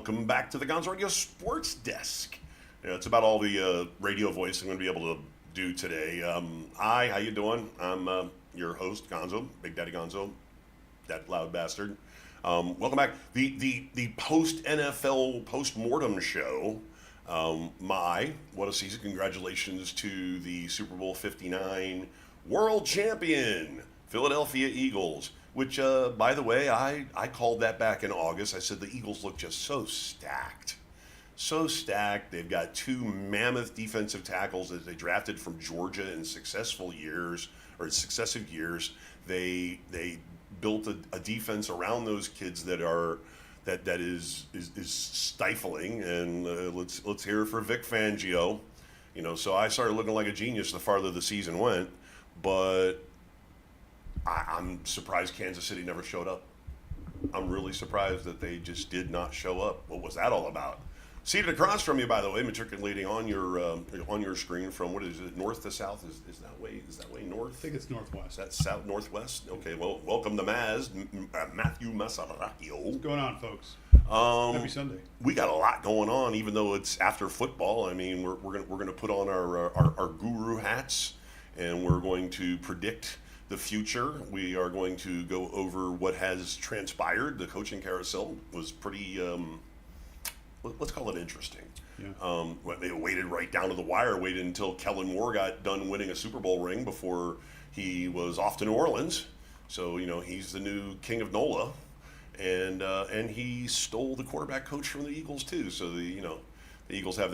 Welcome back to the Gonzo Radio Sports Desk. It's about all the radio voice I'm going to be able to do today. Hi, how you doing? I'm your host, Gonzo, Big Daddy Gonzo, that loud bastard. Welcome back. The post-NFL post-mortem show. What a season. Congratulations to the Super Bowl 59 world champion, Philadelphia Eagles. Which, by the way, I called that back in August. I said the Eagles look just so stacked. So stacked. They've got two mammoth defensive tackles that they drafted from Georgia in successive years. They built a defense around those kids that is stifling. And let's hear it for Vic Fangio. So I started looking like a genius the farther the season went. But I'm surprised Kansas City never showed up. I'm really surprised that they just did not show up. What was that all about? Seated across from you, by the way, matriculating on your screen from, what is it, north to south? Is that way north? I think it's northwest. That's south northwest. Okay, well, welcome to Matthew Masaracchio. What's going on, folks? Happy Sunday. We got a lot going on, even though it's after football. I mean, we're gonna put on our guru hats, and we're going to predict the future. We are going to go over what has transpired. The coaching carousel was pretty, let's call it interesting. Yeah. They waited right down to the wire, waited until Kellen Moore got done winning a Super Bowl ring before he was off to New Orleans. So, he's the new king of NOLA. And he stole the quarterback coach from the Eagles, too. So, the Eagles have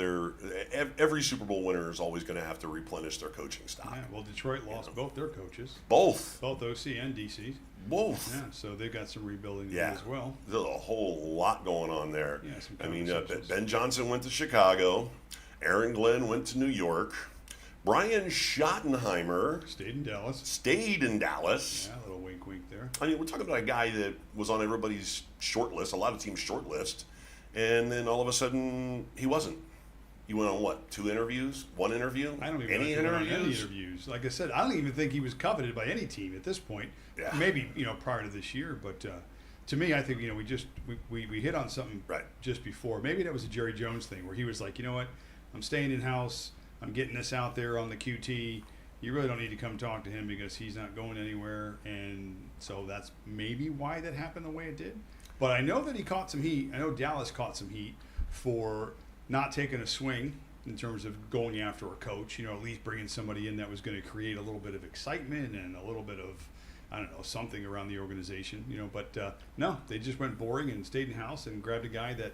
every Super Bowl winner is always going to have to replenish their coaching stock. Yeah, well, Detroit lost both their coaches. Both OC and DC. Both. Yeah, so they've got some rebuilding to do as well. There's a whole lot going on there. Yeah, Ben Johnson went to Chicago. Aaron Glenn went to New York. Brian Schottenheimer stayed in Dallas. Yeah, a little wink there. I mean, we're talking about a guy that was on everybody's short list, a lot of teams' short list. And then all of a sudden, he wasn't. You went on what? 2 interviews? 1 interview? I don't even any know interviews? Any interviews. Like I said, I don't even think he was coveted by any team at this point. Yeah. Maybe prior to this year, but to me, I think we hit on something right just before. Maybe that was a Jerry Jones thing where he was like, you know what, I'm staying in house. I'm getting this out there on the QT. You really don't need to come talk to him because he's not going anywhere, and so that's maybe why that happened the way it did. But I know that he caught some heat. I know Dallas caught some heat for not taking a swing in terms of going after a coach, at least bringing somebody in that was going to create a little bit of excitement and a little bit of, something around the organization, But no, they just went boring and stayed in house and grabbed a guy that,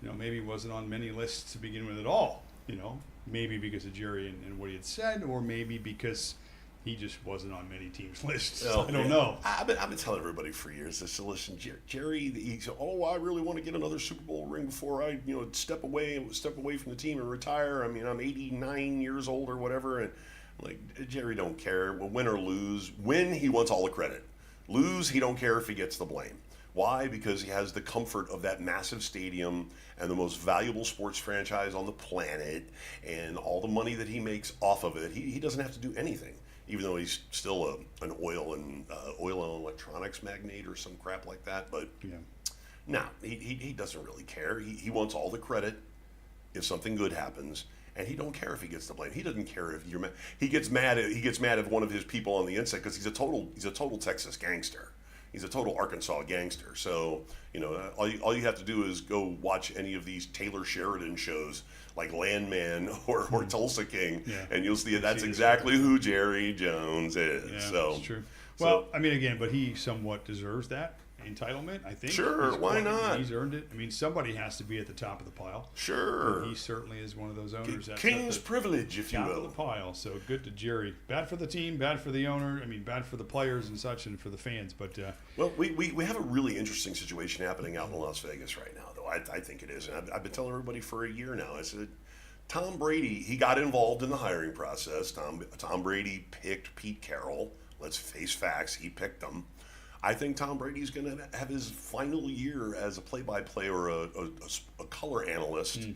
maybe wasn't on many lists to begin with at all, Maybe because of Jerry and what he had said, or maybe because he just wasn't on many teams' lists. I don't know. I've been telling everybody for years. I said, listen, Jerry, he said, I really want to get another Super Bowl ring before I, step away from the team and retire. I mean, I'm 89 years old or whatever. And I'm like, Jerry don't care. Well, win or lose. Win, he wants all the credit. Lose, he don't care if he gets the blame. Why? Because he has the comfort of that massive stadium and the most valuable sports franchise on the planet and all the money that he makes off of it. He doesn't have to do anything. Even though he's still an oil and electronics magnate or some crap like that, but no, he doesn't really care. He wants all the credit if something good happens, and he don't care if he gets the blame. He doesn't care if you're mad. He gets mad if one of his people on the inside because he's a total Texas gangster. He's a total Arkansas gangster. So, all you have to do is go watch any of these Taylor Sheridan shows like Landman or Tulsa King, and you'll see that's exactly who Jerry Jones is. Yeah, so that's true. Well, I mean, again, but he somewhat deserves that entitlement, I think. Sure, why not? He's earned it. I mean, somebody has to be at the top of the pile. Sure. And he certainly is one of those owners. That's King's privilege, if you will. Top of the pile. So good to Jerry. Bad for the team, bad for the owner. I mean, bad for the players and such, and for the fans. But well, we have a really interesting situation happening out in Las Vegas right now, though. I think it is, and I've been telling everybody for a year now. I said, Tom Brady, he got involved in the hiring process. Tom Brady picked Pete Carroll. Let's face facts. He picked him. I think Tom Brady's going to have his final year as a play-by-play or a color analyst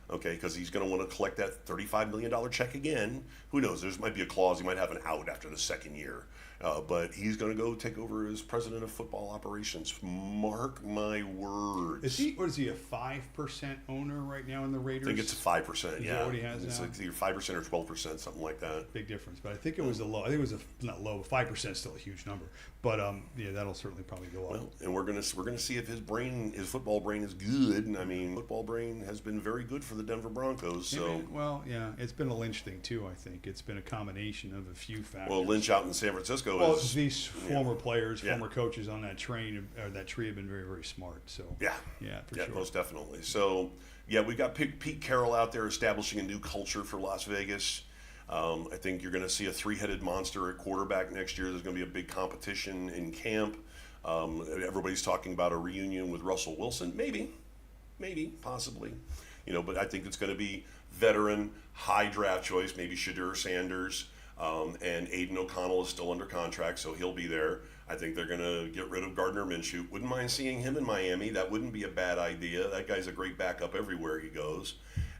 Okay, because he's going to want to collect that $35 million check again. Who knows? There might be a clause. He might have an out after the second year. But he's going to go take over as president of football operations. Mark my words. Is he? What is he? A 5% owner right now in the Raiders? I think it's 5%. Yeah, what he has it's now? like either 5% or 12%, something like that. Big difference, but I think it was a low. I think it was not low. 5% is still a huge number, but yeah, that'll certainly probably go up. Well, and we're gonna see if his football brain is good. And I mean, football brain has been very good for the Denver Broncos. So Well, yeah, it's been a Lynch thing too. I think it's been a combination of a few factors. well, Lynch out in San Francisco Well, is these former players, Yeah. former coaches on that train or that tree have been very, very smart. So yeah, for yeah, sure. most definitely. So yeah, we've got Pete Carroll out there establishing a new culture for Las Vegas. I think you're going to see a three-headed monster at quarterback next year. There's going to be a big competition in camp. Everybody's talking about a reunion with Russell Wilson. Maybe, possibly. But I think it's going to be veteran, high draft choice, maybe Shadur Sanders. And Aiden O'Connell is still under contract, so he'll be there. I think they're going to get rid of Gardner Minshew. Wouldn't mind seeing him in Miami. That wouldn't be a bad idea. That guy's a great backup everywhere he goes.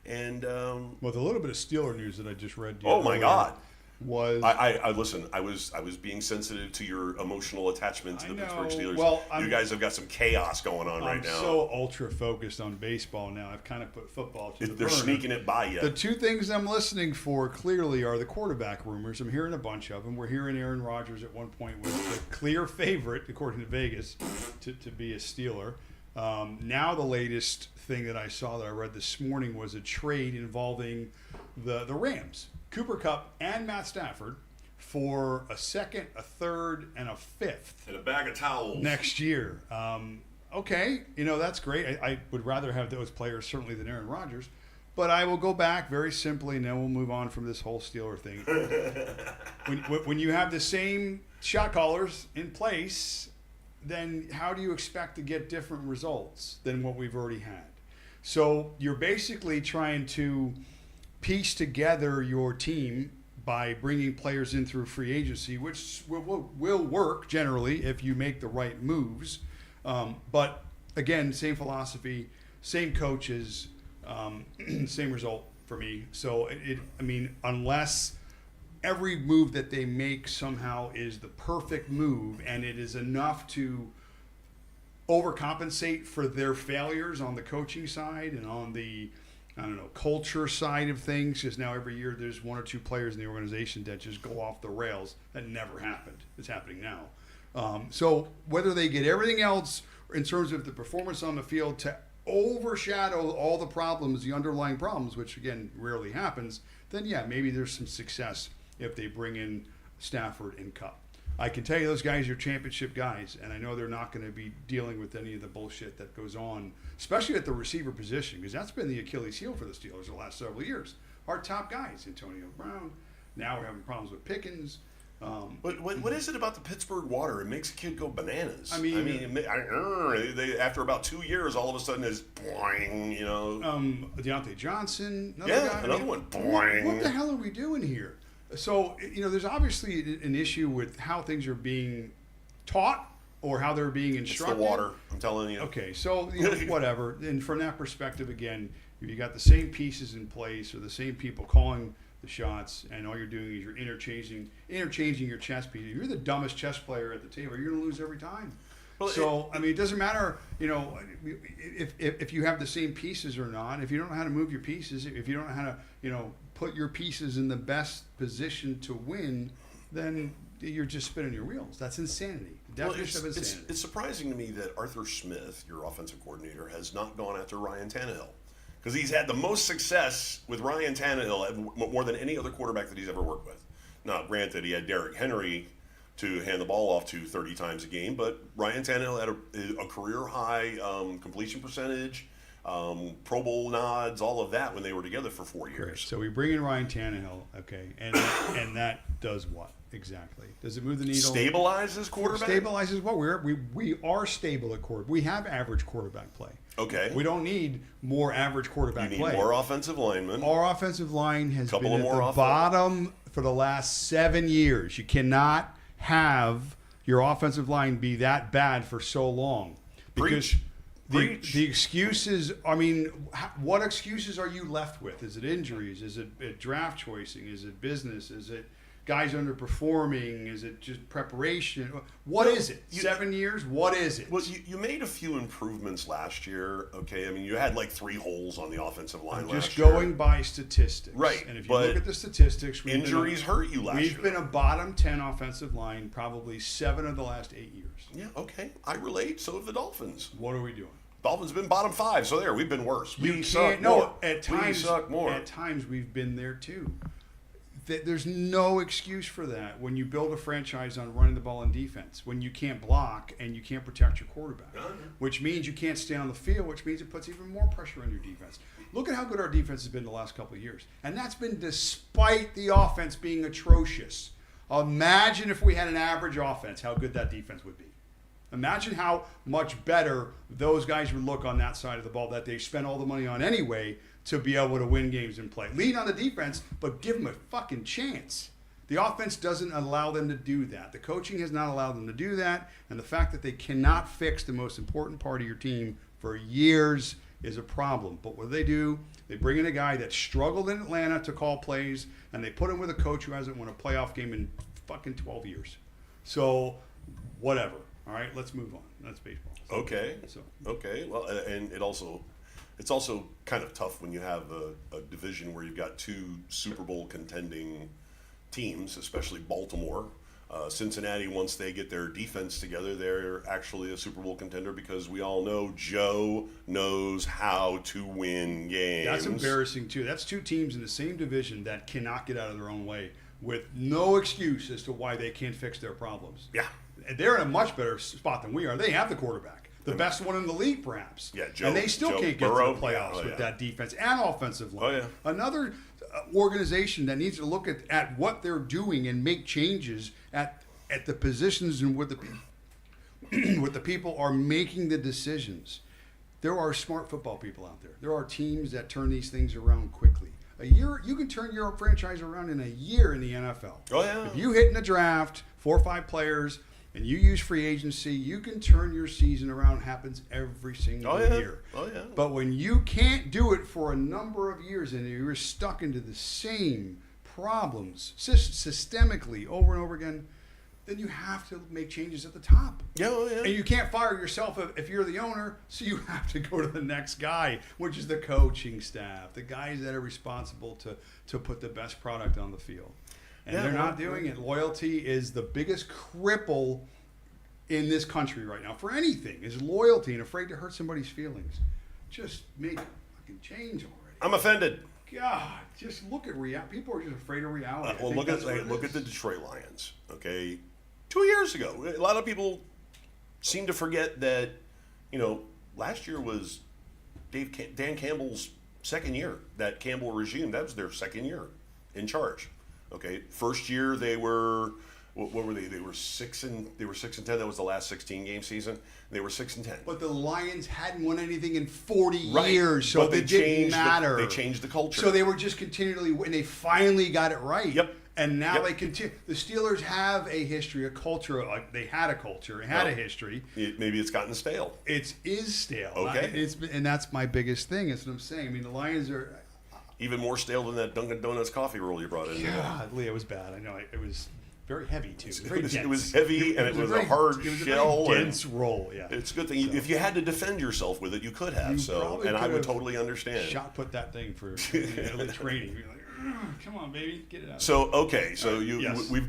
And Well, the little bit of Steeler news that I just read. oh my God, was I listen. I was being sensitive to your emotional attachment to the Pittsburgh Steelers. Well, you guys have got some chaos going on right I'm now. so ultra focused on baseball now. I've kind of put football to the They're burner. sneaking it by you. The two things I'm listening for clearly are the quarterback rumors. I'm hearing a bunch of them. We're hearing Aaron Rodgers at one point was the clear favorite, according to Vegas, to be a Steeler. Now the latest thing that I saw that I read this morning was a trade involving the Rams, Cooper Kupp and Matt Stafford, for a second, a third, and a fifth And a bag of towels. next year. Okay, that's great. I would rather have those players certainly than Aaron Rodgers. But I will go back very simply, and then we'll move on from this whole Steeler thing. when you have the same shot callers in place, then how do you expect to get different results than what we've already had? So you're basically trying to piece together your team by bringing players in through free agency, which will work generally if you make the right moves. But again, same philosophy, same coaches, same result for me. So unless every move that they make somehow is the perfect move and it is enough to overcompensate for their failures on the coaching side and on the culture side of things, because now every year there's one or two players in the organization that just go off the rails. That never happened. It's happening now. So whether they get everything else in terms of the performance on the field to overshadow all the problems, the underlying problems, which again rarely happens, then yeah, maybe there's some success if they bring in Stafford and Kupp. I can tell you those guys are championship guys, and I know they're not going to be dealing with any of the bullshit that goes on, especially at the receiver position, because that's been the Achilles heel for the Steelers the last several years. Our top guys, Antonio Brown. Now we're having problems with Pickens. What is it about the Pittsburgh water? It makes a kid go bananas. I after about 2 years, all of a sudden it's boing, Deontay Johnson, another one, boing. What the hell are we doing here? So, there's obviously an issue with how things are being taught or how they're being instructed. It's the water, I'm telling you. Okay, so whatever. And from that perspective, again, if you got the same pieces in place or the same people calling the shots, and all you're doing is you're interchanging your chess pieces. If you're the dumbest chess player at the table, you're going to lose every time. Well, it doesn't matter, if you have the same pieces or not. If you don't know how to move your pieces, if you don't know how to, put your pieces in the best position to win, then you're just spinning your wheels. That's insanity. The definition of insanity. It's surprising to me that Arthur Smith, your offensive coordinator, has not gone after Ryan Tannehill. Because he's had the most success with Ryan Tannehill more than any other quarterback that he's ever worked with. Now, granted, he had Derrick Henry to hand the ball off to 30 times a game, but Ryan Tannehill had a career-high completion percentage, Pro Bowl nods, all of that when they were together for 4 years. Great. So we bring in Ryan Tannehill, okay, and that does what exactly? Does it move the needle? Stabilizes quarterback? Stabilizes what? We are stable at quarterback. We have average quarterback play. Okay. We don't need more average quarterback play. You need more offensive linemen. Our offensive line has been at the more bottom for the last 7 years. You cannot have your offensive line be that bad for so long. Because Preach. The excuses, I mean, what excuses are you left with? Is it injuries? Is it draft choicing? Is it business? Is it guys underperforming? Is it just preparation? What is it? 7 years? What is it? Well, you made a few improvements last year, okay? I mean, you had like 3 holes on the offensive line I'm last just year. going by statistics. Right, And if you but look at the statistics, injuries hurt you last year. We've been a bottom 10 offensive line probably 7 of the last 8 years. Yeah, okay. I relate. So have the Dolphins. What are we doing? Dolphins have been bottom 5, so there, we've been worse. You We can't. suck No, more. at times. We suck more. At times we've been there too. There's no excuse for that when you build a franchise on running the ball in defense, when you can't block and you can't protect your quarterback, which means you can't stay on the field, which means it puts even more pressure on your defense. Look at how good our defense has been the last couple of years. And that's been despite the offense being atrocious. Imagine if we had an average offense, how good that defense would be. Imagine how much better those guys would look on that side of the ball that they spent all the money on anyway to be able to win games and play. Lean on the defense, but give them a fucking chance. The offense doesn't allow them to do that. The coaching has not allowed them to do that, and the fact that they cannot fix the most important part of your team for years is a problem. But what do? They bring in a guy that struggled in Atlanta to call plays, and they put him with a coach who hasn't won a playoff game in fucking 12 years. So, whatever. All right, let's move on. That's baseball. Okay. So. Okay. Well, and it's also kind of tough when you have a division where you've got 2 Super Bowl contending teams, especially Baltimore. Cincinnati, once they get their defense together, they're actually a Super Bowl contender because we all know Joe knows how to win games. That's embarrassing, too. That's 2 teams in the same division that cannot get out of their own way with no excuse as to why they can't fix their problems. Yeah. They're in a much better spot than we are. They have the quarterback. The best one in the league, perhaps. Yeah, and they still Joe can't Burrow. get to the playoffs with that defense and offensive line. Oh, yeah. Another organization that needs to look at what they're doing and make changes at the positions and with the people are making the decisions. There are smart football people out there. There are teams that turn these things around quickly. A year, you can turn your franchise around in a year in the NFL. Oh, yeah. If you hit in the draft 4 or 5 players and you use free agency, you can turn your season around. It happens every single year. Oh, yeah. But when you can't do it for a number of years and you're stuck into the same problems systemically over and over again, then you have to make changes at the top. Yeah, oh, yeah. And you can't fire yourself if you're the owner, so you have to go to the next guy, which is the coaching staff, the guys that are responsible to put the best product on the field. And they're not doing it. Loyalty is the biggest cripple in this country right now for anything, is loyalty and afraid to hurt somebody's feelings. Just make a fucking change already. I'm offended. God, just look at reality. People are just afraid of reality. Well, look at the Detroit Lions. Okay, 2 years ago, a lot of people seem to forget that, last year was Dan Campbell's second year. That Campbell regime, that was their second year in charge. Okay, first year they were, what were they? They were 6-10. That was the last 16-game season. They were 6-10. But the Lions hadn't won anything in 40 Right. years, so But it didn't matter. They changed the culture. So they were just continually, and they finally got it right. Yep. And now they continue. The Steelers have a history, a culture. They had a culture, a history. Maybe it's gotten stale. It is stale. Okay. And that's my biggest thing. That's what I'm saying. I mean, the Lions are Even more stale than that Dunkin' Donuts coffee roll you brought in. Godly, it was bad. I know it was very heavy too. It was heavy and it was a hard shell. Very dense roll. Yeah, it's a good thing. If you had to defend yourself with it, you could have. And I would totally understand. Shot put that thing for training. You're like, come on, baby, get it out. So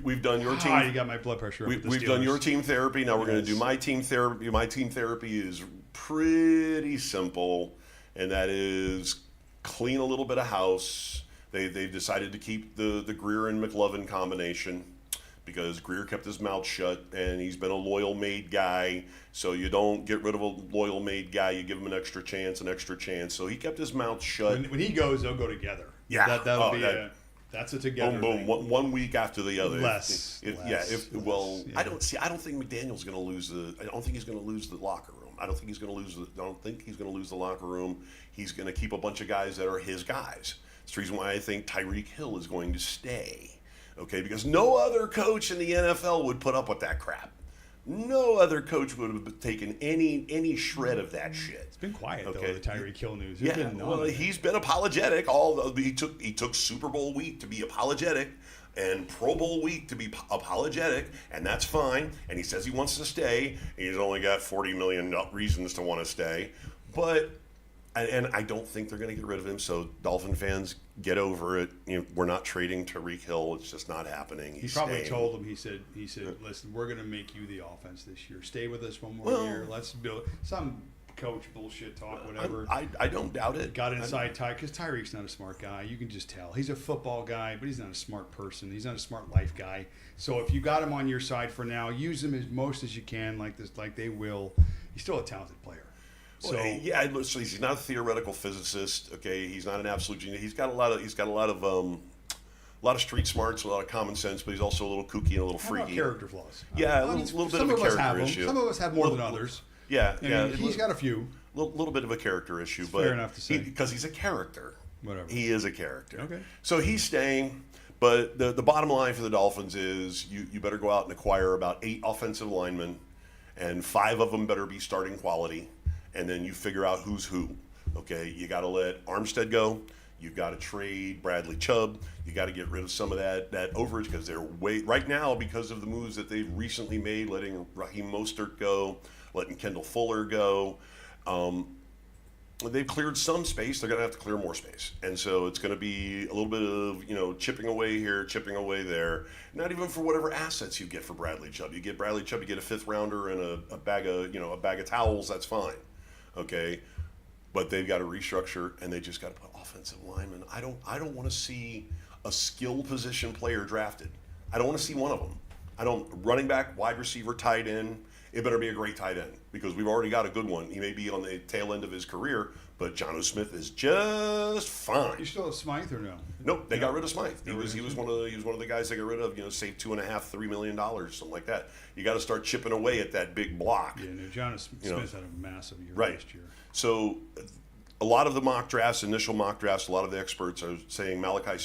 we've done your team. You got my blood pressure. We've done your team therapy. Now we're going to do my team therapy. My team therapy is pretty simple, and that is clean a little bit of house. They've decided to keep the Greer and McLovin combination because Greer kept his mouth shut, and he's been a loyal maid guy. So you don't get rid of a loyal maid guy. You give him an extra chance. So he kept his mouth shut. When he goes, they'll go together. Yeah, that'll be that's a together. Boom, boom. One week after the other. Less. Yeah. I don't think McDaniel's going to lose I don't think he's going to lose the locker room. I don't think he's going to lose the locker room. He's going to keep a bunch of guys that are his guys. That's the reason why I think Tyreek Hill is going to stay. Okay, because no other coach in the NFL would put up with that crap. No other coach would have taken any shred of that shit. It's been quiet though. Okay. The Tyreek Hill news. There's Yeah, been none well, of it. he's been apologetic. He took Super Bowl week to be apologetic, and Pro Bowl week to be apologetic, and that's fine. And he says he wants to stay. He's only got 40 million reasons to want to stay, but. And I don't think they're going to get rid of him. So Dolphin fans, get over it. We're not trading Tyreek Hill. It's just not happening. He probably told him. He said, listen, we're going to make you the offense this year. Stay with us one more year. Let's build some coach bullshit talk, whatever. I don't doubt it. Got inside Ty because Tyreek's not a smart guy. You can just tell. He's a football guy, but he's not a smart person. He's not a smart life guy. So if you got him on your side for now, use him as most as you can, like they will. He's still a talented player. So yeah, so he's not a theoretical physicist. Okay, he's not an absolute genius. He's got a lot of street smarts, a lot of common sense, but he's also a little kooky and a little freaky. How about character flaws? Yeah, a little bit of a character issue. Some of us have more than others. Yeah, He's got a few. Little bit of a character issue, but fair enough to say because he's a character. Whatever. He is a character. Okay. So he's staying. But the bottom line for the Dolphins is you better go out and acquire about 8 offensive linemen, and 5 of them better be starting quality. And then you figure out who's who. Okay, you got to let Armstead go. You've got to trade Bradley Chubb. You got to get rid of some of that overage because they're right now because of the moves that they've recently made, letting Raheem Mostert go, letting Kendall Fuller go. They've cleared some space. They're going to have to clear more space, and so it's going to be a little bit of chipping away here, chipping away there. Not even for whatever assets you get for Bradley Chubb. You get Bradley Chubb, you get a 5th rounder and a bag of towels. That's fine. Okay, but they've got to restructure, and they just got to put offensive linemen. I don't want to see a skill position player drafted. I don't want to see one of them. Running back, wide receiver, tight end. It better be a great tight end because we've already got a good one. He may be on the tail end of his career, but Jonnu Smith is just fine. You still have Smythe or no? Nope, they got rid of Smythe. He was one of the guys they got rid of. Saved $2.5-3 million, something like that. You got to start chipping away at that big block. Yeah, no, Jonnu Smith had a massive year last year. So, a lot of the initial mock drafts, a lot of the experts are saying Malachi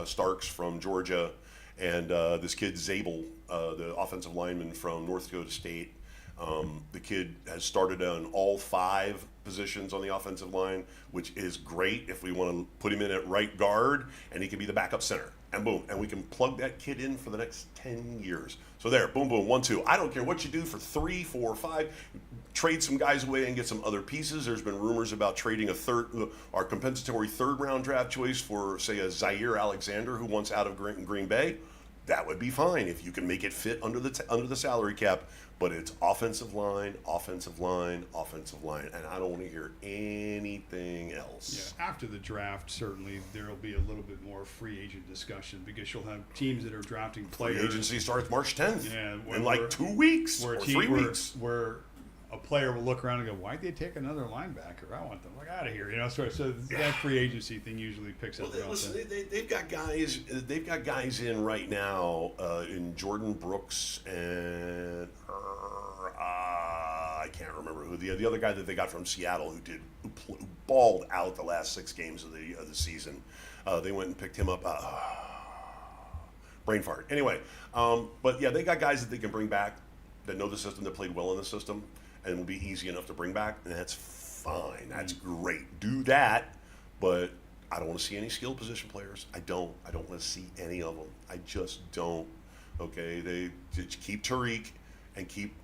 Starks from Georgia, and this kid Zabel, the offensive lineman from North Dakota State. The kid has started on all 5 positions on the offensive line, which is great if we want to put him in at right guard, and he can be the backup center. And boom, and we can plug that kid in for the next 10 years. So there, boom, boom, 1, 2. I don't care what you do for 3, 4, 5. Trade some guys away and get some other pieces. There's been rumors about trading our compensatory 3rd round draft choice for, say, a Zaire Alexander who wants out of Green Bay. That would be fine if you can make it fit under the salary cap. But it's offensive line, offensive line, offensive line, and I don't want to hear anything else. Yeah, after the draft, certainly there will be a little bit more free agent discussion because you'll have teams that are drafting players. Free agency starts March 10th. Yeah, in like 2 weeks or 3 weeks. Where a player will look around and go, "Why'd they take another linebacker? I want them out of here." So that free agency thing usually picks up. Listen, they've got guys. They've got guys in right now in Jordan Brooks and I can't remember who the other guy that they got from Seattle who balled out the last 6 games of the season. They went and picked him up. Brain fart. Anyway, but yeah, they got guys that they can bring back that know the system, that played well in the system, and will be easy enough to bring back, and that's fine. That's great. Do that, but I don't want to see any skill position players. I don't want to see any of them. I just don't. Okay, they just keep Tariq and keep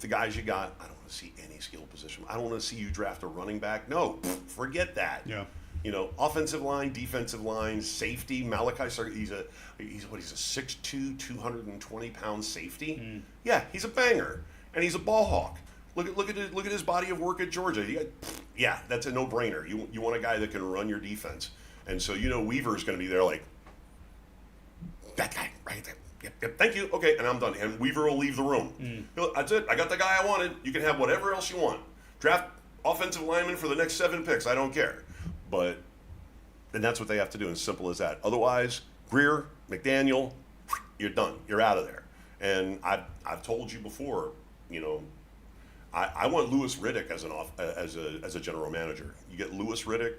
the guys you got. I don't want to see any skill position. I don't want to see you draft a running back. No, forget that. Yeah. Offensive line, defensive line, safety. Malachi Stark, he's a 6'2", 220-pound safety. Yeah, he's a banger, and he's a ball hawk. Look at his body of work at Georgia. Yeah, that's a no-brainer. You want a guy that can run your defense, and so Weaver's going to be there like that guy right there. Yep, thank you. Okay, and I'm done. And Weaver will leave the room. That's it. I got the guy I wanted. You can have whatever else you want. Draft offensive lineman for the next 7 picks. I don't care. And that's what they have to do. As simple as that. Otherwise, Greer, McDaniel, you're done. You're out of there. And I've told you before. I want Louis Riddick as a general manager. You get Louis Riddick,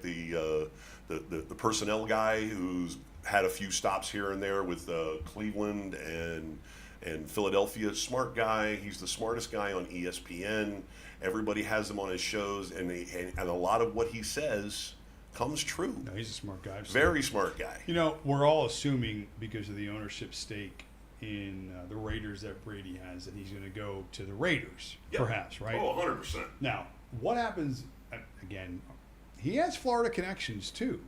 the personnel guy who's had a few stops here and there with Cleveland and And Philadelphia, smart guy. He's the smartest guy on ESPN. Everybody has him on his shows, and a lot of what he says comes true. No, he's a smart guy. Very smart guy. You know, we're all assuming because of the ownership stake in the Raiders that Brady has that he's going to go to the Raiders, perhaps, right? Oh, 100%. Now, what happens, again, he has Florida connections too.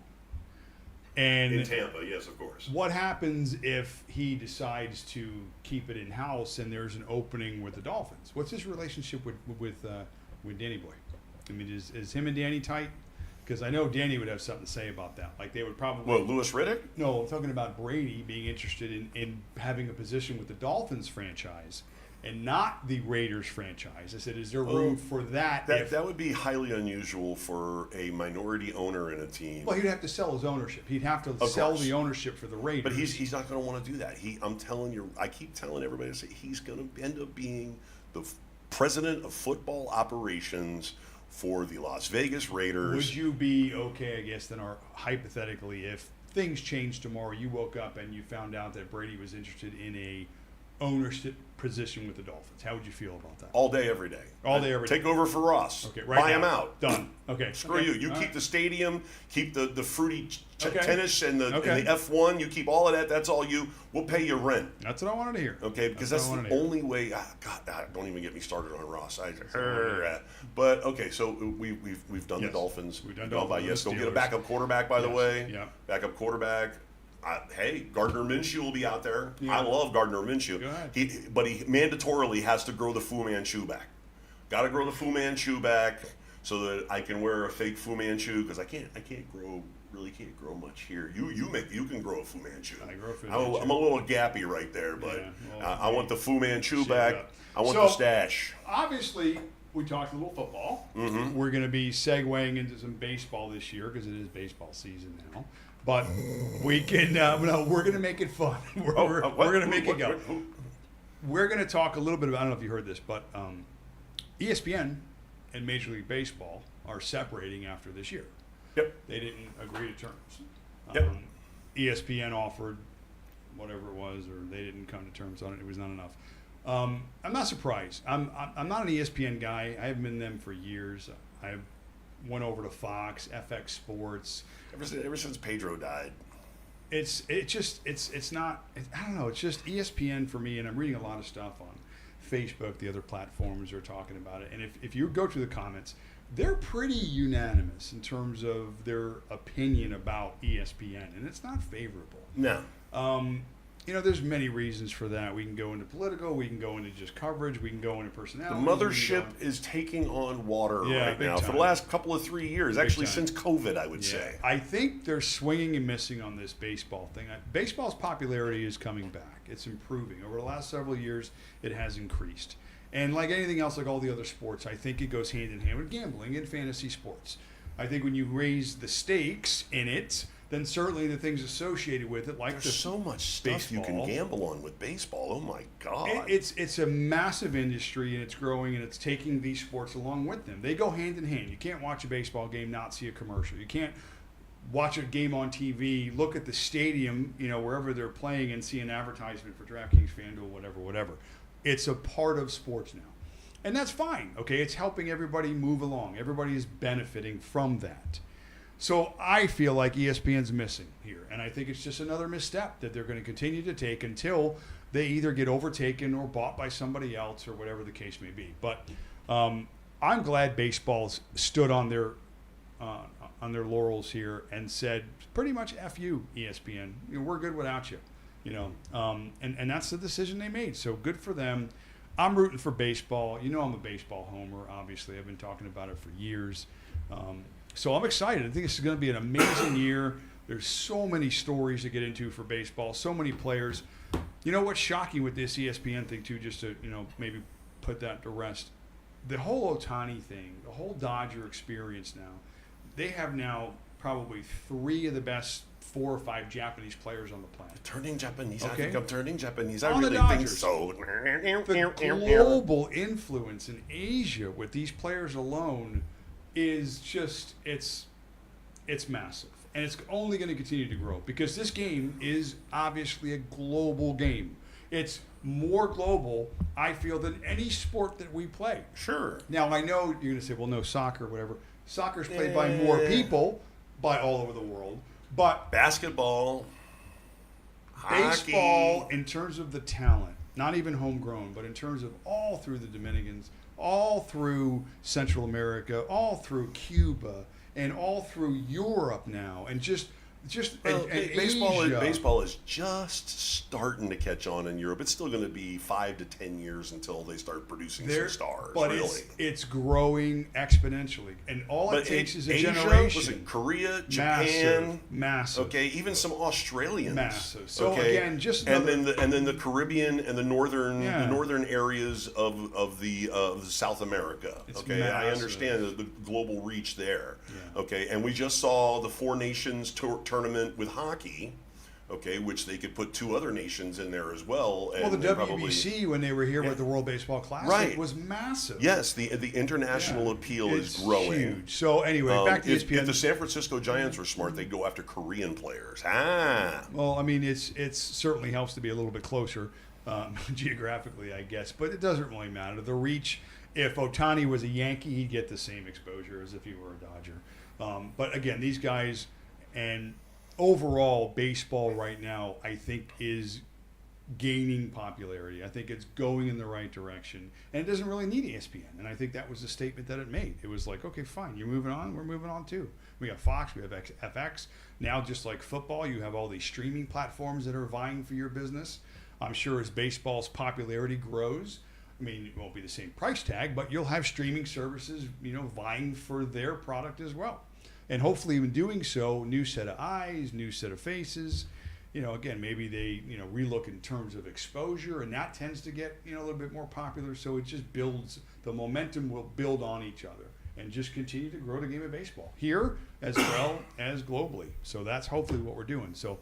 And in Tampa, yes, of course. What happens if he decides to keep it in-house and there's an opening with the Dolphins? What's his relationship with Danny Boy? I mean, is him and Danny tight? Because I know Danny would have something to say about that. Like they would probably. What, Louis Riddick? No, I'm talking about Brady being interested in having a position with the Dolphins franchise and not the Raiders franchise. I said, is there room for that? That would be highly unusual for a minority owner in a team. Well, he'd have to sell his ownership. He'd have to sell the ownership for the Raiders. But he's not going to want to do that. I'm telling you, I keep telling everybody, he's going to end up being the president of football operations for the Las Vegas Raiders. Would you be okay, I guess, then, or hypothetically, if things changed tomorrow, you woke up and you found out that Brady was interested in a ownership position with the Dolphins? How would you feel about that? All day, every day. All day, every day. Take over for Ross. Okay, right. Buy him out. Done. Okay. Screw you. You keep the stadium, keep the fruity tennis and the Okay. F1. You keep all of that. That's all you. We'll pay you rent. That's what I wanted to hear. Okay, because that's the only way. God, don't even get me started on Ross. But okay, so we've done the Dolphins. We've done Dolphins. Yes, go get a backup quarterback. By the way, backup quarterback. Hey, Gardner Minshew will be out there. Yeah. I love Gardner Minshew. Go ahead. But he mandatorily has to grow the Fu Manchu back. Got to grow the Fu Manchu back so that I can wear a fake Fu Manchu because I can't grow much here. You can grow a Fu Manchu. I grow a Fu Manchu. I'm a little gappy right there, but I want the Fu Manchu back. I want So, the stash. Obviously, we talked a little football. Mm-hmm. We're going to be segueing into some baseball this year because it is baseball season now. But we can, we're going to make it fun. We're going to make it go. We're going to talk a little bit about, I don't know if you heard this, but ESPN and Major League Baseball are separating after this year. Yep. They didn't agree to terms. Yep. ESPN offered whatever it was, or they didn't come to terms on it. It was not enough. I'm not surprised. I'm not an ESPN guy. I haven't been them for years. I went over to Fox, FX Sports. Ever since Pedro died. It's not. I don't know. It's just ESPN for me, and I'm reading a lot of stuff on Facebook. The other platforms are talking about it, and if you go through the comments, they're pretty unanimous in terms of their opinion about ESPN, and it's not favorable. No. There's many reasons for that. We can go into political, we can go into just coverage, we can go into personality. The mothership is taking on water right now time. for the last couple of 3 years. Big Actually, time. since COVID, I would say. I think they're swinging and missing on this baseball thing. Baseball's popularity is coming back. It's improving. Over the last several years, it has increased. And like anything else, like all the other sports, I think it goes hand in hand with gambling and fantasy sports. I think when you raise the stakes in it, then certainly the things associated with it, like there's so much stuff baseball, you can gamble on with baseball. Oh my God! It's a massive industry, and it's growing, and it's taking these sports along with them. They go hand in hand. You can't watch a baseball game not see a commercial. You can't watch a game on TV, look at the stadium, wherever they're playing, and see an advertisement for DraftKings, FanDuel, whatever. It's a part of sports now, and that's fine. Okay, it's helping everybody move along. Everybody is benefiting from that. So I feel like ESPN's missing here, and I think it's just another misstep that they're going to continue to take until they either get overtaken or bought by somebody else or whatever the case may be. But I'm glad baseball's stood on their laurels here and said pretty much F you, ESPN. We're good without you. And that's the decision they made. So good for them. I'm rooting for baseball. I'm a baseball homer, obviously. I've been talking about it for years. So I'm excited. I think this is going to be an amazing year. There's so many stories to get into for baseball, so many players. You know what's shocking with this ESPN thing, too, just to, maybe put that to rest? The whole Ohtani thing, the whole Dodger experience now, they have now probably 3 of the best 4 or 5 Japanese players on the planet. Turning Japanese. Okay. I think I'm turning Japanese. On I really the think Dodgers. so. The global influence in Asia with these players alone is just, it's massive. And it's only going to continue to grow because this game is obviously a global game. It's more global, I feel, than any sport that we play. Sure. Now, I know you're going to say, well, no, soccer, whatever. Soccer's played by more people by all over the world, but Basketball, baseball, hockey. in terms of the talent, not even homegrown, but in terms of all through the Dominicans, all through Central America, all through Cuba, and all through Europe now, and just Well, and baseball, Asia. baseball is just starting to catch on in Europe. It's still going to be 5 to 10 years until they start producing some stars. But really, it's growing exponentially, and all it takes is a Asia, generation. listen, Korea, Japan, massive. Okay, even some Australians. Massive. So okay? again, just and another- then the Caribbean and the northern Yeah. areas of the South America. It's okay, I massive. understand the global reach there. Yeah. Okay, and we just saw the Four Nations tournament with hockey. Okay, which they could put 2 other nations in there as well. And Well, the and probably, WBC when they were here with the World Baseball Classic Right. was massive. yes, the international Yeah. appeal It's is growing. huge. So anyway, back to if ESPN. the San Francisco Giants were smart, they'd go after Korean players. Well, I mean, it's certainly helps to be a little bit closer geographically, I guess, but it doesn't really matter. The reach. If Otani was a Yankee, he'd get the same exposure as if he were a Dodger. But again, these guys and overall baseball right now, I think, is gaining popularity. I think it's going in the right direction, and it doesn't really need ESPN. And I think that was the statement that it made. It was like, okay, fine, you're moving on, we're moving on too. We got Fox, we have FX. Now, just like football, you have all these streaming platforms that are vying for your business. I'm sure as baseball's popularity grows, I mean, it won't be the same price tag, but you'll have streaming services, vying for their product as well. And hopefully in doing so, new set of eyes, new set of faces. Again, maybe they, relook in terms of exposure, and that tends to get, a little bit more popular. So it just builds, the momentum will build on each other and just continue to grow the game of baseball here as well as globally. So that's hopefully what we're doing. So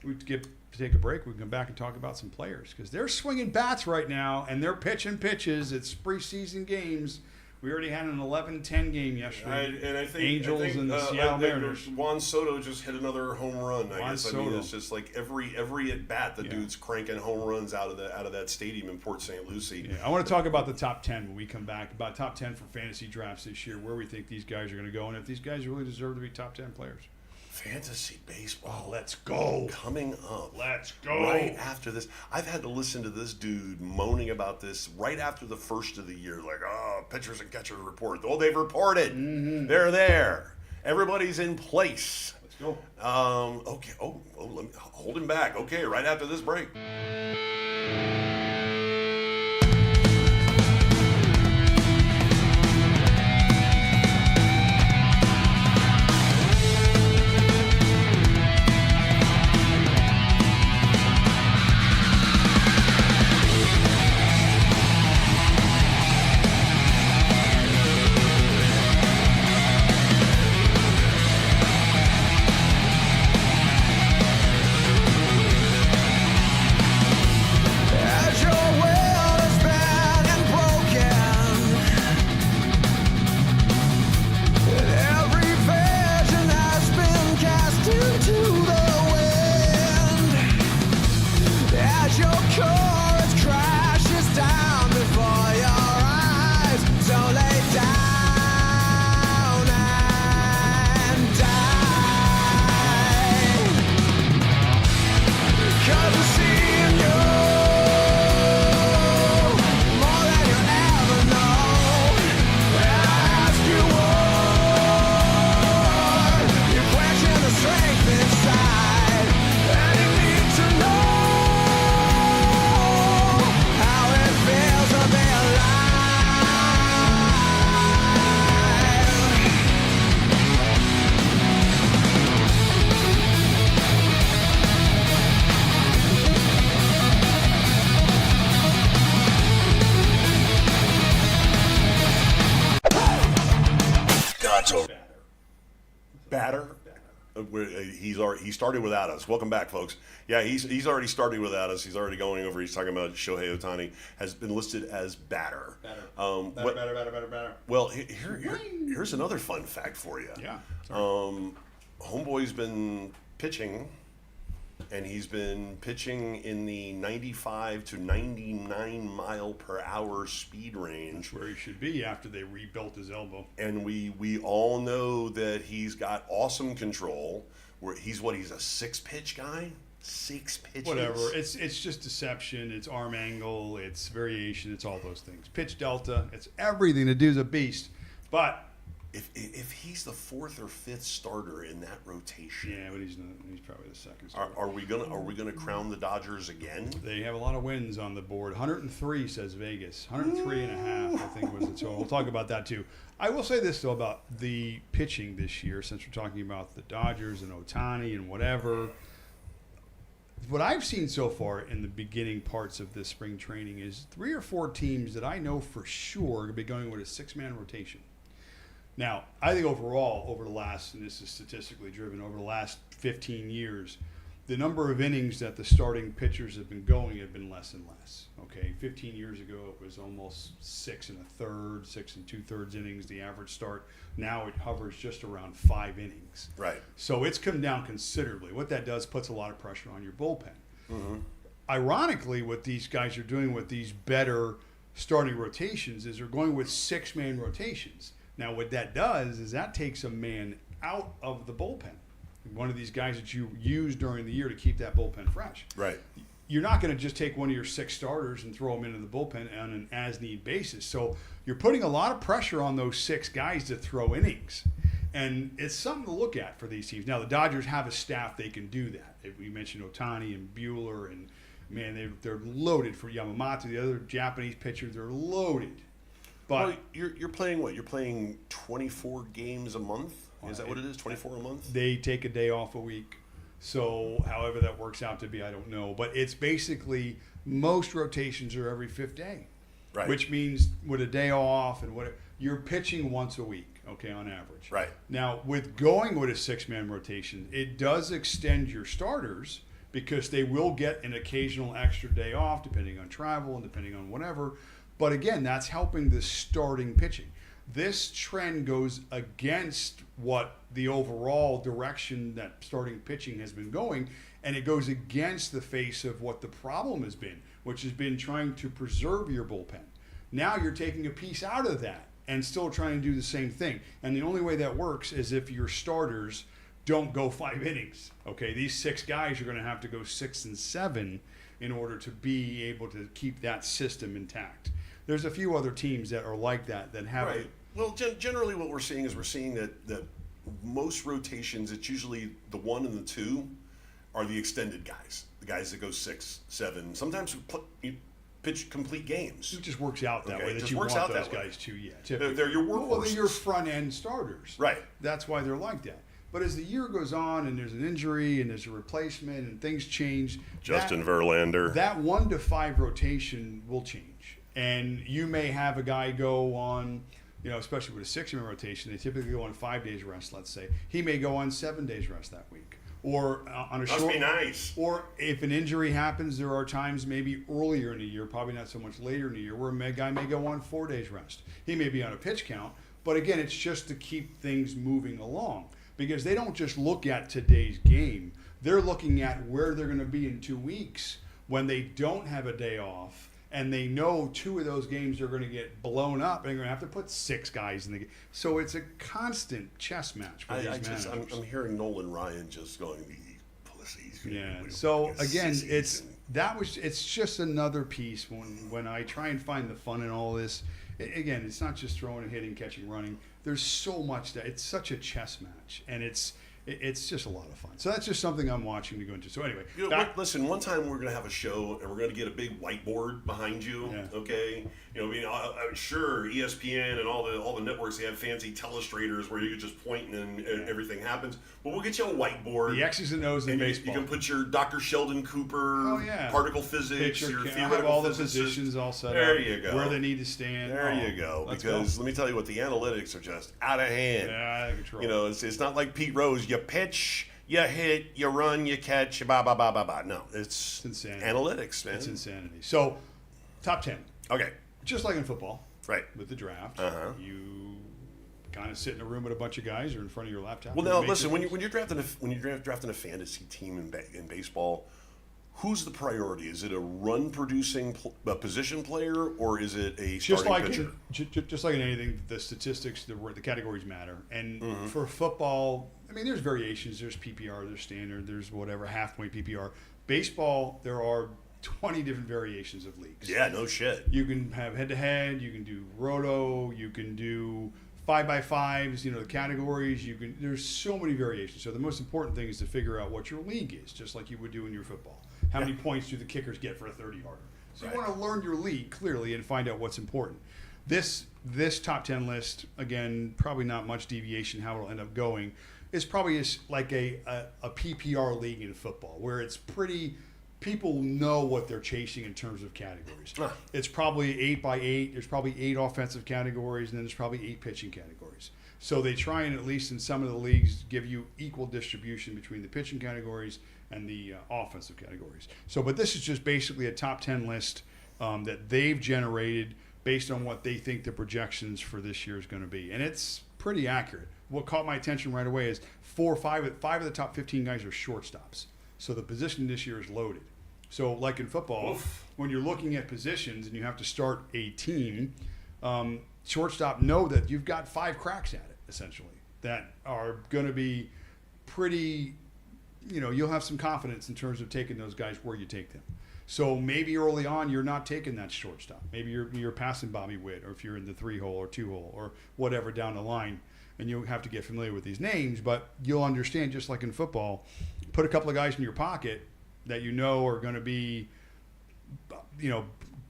we take a break. We can come back and talk about some players because they're swinging bats right now and they're pitching pitches. It's preseason games. We already had an 11-10 game yesterday. I think Angels and the Seattle Mariners. Juan Soto just hit another home run. I Juan guess. I mean, Soto. it's just like every at bat, the Yeah. dude's cranking home runs out of that stadium in Port St. Lucie. Yeah, I want to talk about the top 10 when we come back, about top 10 for fantasy drafts this year, where we think these guys are going to go, and if these guys really deserve to be top 10 players. Fantasy baseball. Let's go. Coming up. Let's go. Right after this. I've had to listen to this dude moaning about this right after the first of the year. Like, pitchers and catchers report. Oh, they've reported. Mm-hmm. They're there. Everybody's in place. Let's go. Okay. Let me hold him back. Okay, right after this break. As your will is bad and broken, and every vision has been cast into the wind. As your chorus crashes down before your eyes, so lay down and die. 'Cause I see in you more than you ever know. And I ask you what, you question the strength inside, and you need to know how it feels to be alive. Gonzo. Batter. He started without us. Welcome back, folks. Yeah, he's already started without us. He's already going over. He's talking about Shohei Ohtani has been listed as batter. Batter. Well, here's another fun fact for you. Yeah. Sorry. Homeboy's been pitching and he's been pitching in the 95 to 99 mile per hour speed range. Where he should be after they rebuilt his elbow. And we all know that he's got awesome control. Where he's a 6-pitch guy? 6 pitches. Whatever. It's just deception. It's arm angle. It's variation. It's all those things. Pitch delta. It's everything. The dude's a beast. But if he's the 4th or 5th starter in that rotation, yeah, but he's not. He's probably the second starter. are we gonna crown the Dodgers again? They have a lot of wins on the board. 103 says Vegas. 103 and a half, I think, was the total. We'll talk about that too. I will say this though about the pitching this year, since we're talking about the Dodgers and Ohtani and whatever. What I've seen so far in the beginning parts of this spring training is 3 or 4 teams that I know for sure are going to be going with a 6-man rotation. Now, I think overall, over the last, and this is statistically driven, over the last 15 years, the number of innings that the starting pitchers have been going have been less and less. Okay, 15 years ago it was almost 6 1/3, 6 2/3 innings, the average start. Now it hovers just around 5 innings. Right. So it's come down considerably. What that does puts a lot of pressure on your bullpen. Mm-hmm. Ironically, what these guys are doing with these better starting rotations is they're going with 6-man rotations. Now, what that does is that takes a man out of the bullpen. One of these guys that you use during the year to keep that bullpen fresh. Right. You're not going to just take one of your 6 starters and throw them into the bullpen on an as-need basis. So you're putting a lot of pressure on those 6 guys to throw innings. And it's something to look at for these teams. Now, the Dodgers have a staff they can do that. We mentioned Ohtani and Buehler, and, man, they're loaded for Yamamoto. The other Japanese pitchers, they're loaded. But well, you're playing what? You're playing 24 games a month? Is that what it is? 24 a month? They take a day off a week. So however that works out to be, I don't know. But it's basically most rotations are every 5th day. Right. Which means with a day off and whatever, you're pitching once a week, okay, on average. Right. Now, with going with a 6-man rotation, it does extend your starters because they will get an occasional extra day off depending on travel and depending on whatever. But again, that's helping the starting pitching. This trend goes against what the overall direction that starting pitching has been going, and it goes against the face of what the problem has been, which has been trying to preserve your bullpen. Now you're taking a piece out of that and still trying to do the same thing. And the only way that works is if your starters don't go 5 innings. Okay, these 6 guys are going to have to go 6 and 7 in order to be able to keep that system intact. There's a few other teams that are like that have right. Well, generally what we're seeing is that most rotations, it's usually the 1 and the 2 are the extended guys, the guys that go 6, 7. Sometimes you pitch complete games. It just works out that way. It That just you works want out those that way. guys too. Yeah, They're your workhorses. Well, they're your front end starters. Right. That's why they're like that. But as the year goes on and there's an injury and there's a replacement and things change, Justin Verlander. That 1 to 5 rotation will change. And you may have a guy go on, especially with a 6-man rotation, they typically go on 5 days rest, let's say. He may go on 7 days rest that week. Or on a short. Must be nice. Or if an injury happens, there are times maybe earlier in the year, probably not so much later in the year, where a guy may go on 4 days rest. He may be on a pitch count, but again, it's just to keep things moving along. Because they don't just look at today's game. They're looking at where they're going to be in 2 weeks when they don't have a day off. And they know 2 of those games are going to get blown up, and they're going to have to put 6 guys in the game. So it's a constant chess match for these managers. I'm hearing Nolan Ryan just going, these pussies. Yeah. So again, it's just another piece when I try and find the fun in all this. Again, it's not just throwing and hitting, catching, running. There's so much that it's such a chess match, and it's just a lot of fun. So that's just something I'm watching to go into. So anyway, listen. One time we're gonna have a show, and we're gonna get a big whiteboard behind you. Yeah. Okay. I'm sure ESPN and all the networks, they have fancy telestrators where you can just point and everything happens. But we'll get you a whiteboard. The X's and O's in baseball. You can put your Dr. Sheldon Cooper, particle physics, your theoretical all the physicist. positions all set there up. You go. Where they need to stand. There you go. Because let me tell you what, the analytics are just out of hand. Yeah, out of control. It's not like Pete Rose. You pitch, you hit, you run, you catch, blah, blah, blah, blah, blah. No, it's insanity. Analytics, man. It's insanity. So, top 10. Okay. Just like in football. Right. With the draft. Uh-huh. You kind of sit in a room with a bunch of guys or in front of your laptop. Well, and now make listen, your when you're drafting a fantasy team in baseball, who's the priority? Is it a run-producing position player, or is it a just starting like pitcher? just like in anything, the statistics, the categories matter. And for football, I mean, there's variations. There's PPR, there's standard, there's whatever half-point PPR. Baseball, there are 20 different variations of leagues. Yeah, no shit. You can have head-to-head. You can do roto. You can do 5x5s. You know, the categories. There's so many variations. So the most important thing is to figure out what your league is, just like you would do in your football. How many points do the kickers get for a 30-yarder? So you want to learn your league clearly and find out what's important. This top 10 list, again, probably not much deviation how it'll end up going, is probably like a PPR league in football, where it's pretty. People know what they're chasing in terms of categories. It's probably 8x8. There's probably 8 offensive categories, and then there's probably 8 pitching categories. So they try and, at least in some of the leagues, give you equal distribution between the pitching categories and the offensive categories. So, but this is just basically a top 10 list that they've generated based on what they think the projections for this year is going to be. And it's pretty accurate. What caught my attention right away is 5 of the top 15 guys are shortstops. So the position this year is loaded. So like in football, when you're looking at positions and you have to start a team, shortstop know that you've got 5 cracks at it, essentially, that are going to be pretty, you'll have some confidence in terms of taking those guys where you take them. So maybe early on you're not taking that shortstop. Maybe you're passing Bobby Witt, or if you're in the 3-hole or 2-hole or whatever down the line, and you'll have to get familiar with these names, but you'll understand, just like in football, put a couple of guys in your pocket that are going to be,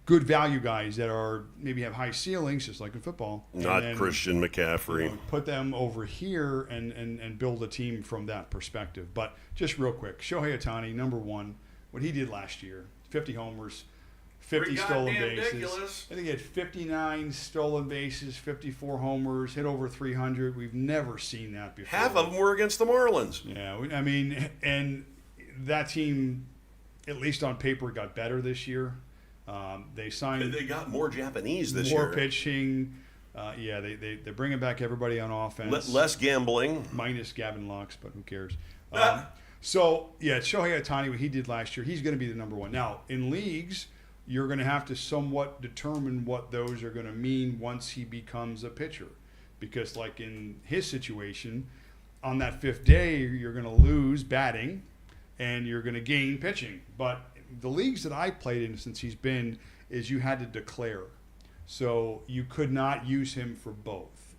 good value guys that are maybe have high ceilings, just like in football. Not Christian McCaffrey. Put them over here and build a team from that perspective. But just real quick, Shohei Ohtani, number 1, what he did last year, 50 homers, 50 stolen bases. Ridiculous. I think he had 59 stolen bases, 54 homers, hit over 300. We've never seen that before. Half of them were against the Marlins. Yeah, I mean, and that team, at least on paper, got better this year. They signed. They got more Japanese this more year. Pitching. They're bringing back everybody on offense. Less gambling. Minus Gavin Lux, but who cares? So, Shohei Ohtani, what he did last year, he's going to be the number 1. Now, in leagues, you're going to have to somewhat determine what those are going to mean once he becomes a pitcher. Because, like in his situation, on that 5th day, you're going to lose batting and you're going to gain pitching. But the leagues that I played in since he's been is you had to declare. So you could not use him for both.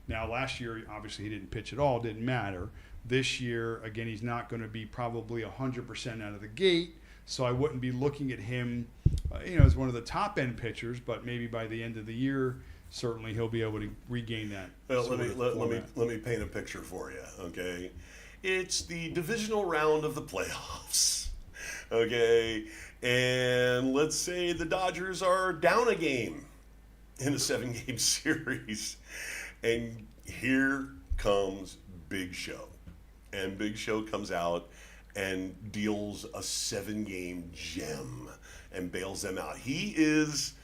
Now, last year, obviously, he didn't pitch at all. Didn't matter. This year, again, he's not going to be probably 100% out of the gate. So I wouldn't be looking at him, as one of the top-end pitchers. But maybe by the end of the year, certainly he'll be able to regain that. Well, let me paint a picture for you, okay? It's the divisional round of the playoffs, okay? And let's say the Dodgers are down a game in a 7-game series. And here comes Big Show. And Big Show comes out and deals a 7-game gem and bails them out. He's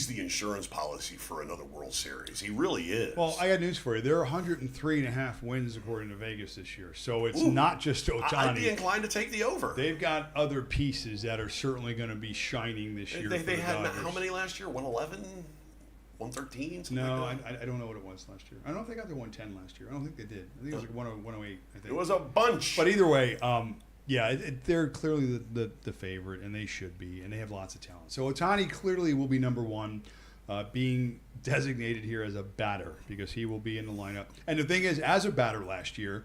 the insurance policy for another World Series. He really is. Well, I got news for you. There are 103.5 wins according to Vegas this year. So it's not just Ohtani. I'd be inclined to take the over. They've got other pieces that are certainly going to be shining this year. They had how many last year? 111? 113? No, like that? I don't know what it was last year. I don't know if they got the 110 last year. I don't think they did. I think it was like 108, I think. It was a bunch. But either way, they're clearly the favorite, and they should be, and they have lots of talent. So Ohtani clearly will be number 1, being designated here as a batter because he will be in the lineup. And the thing is, as a batter last year,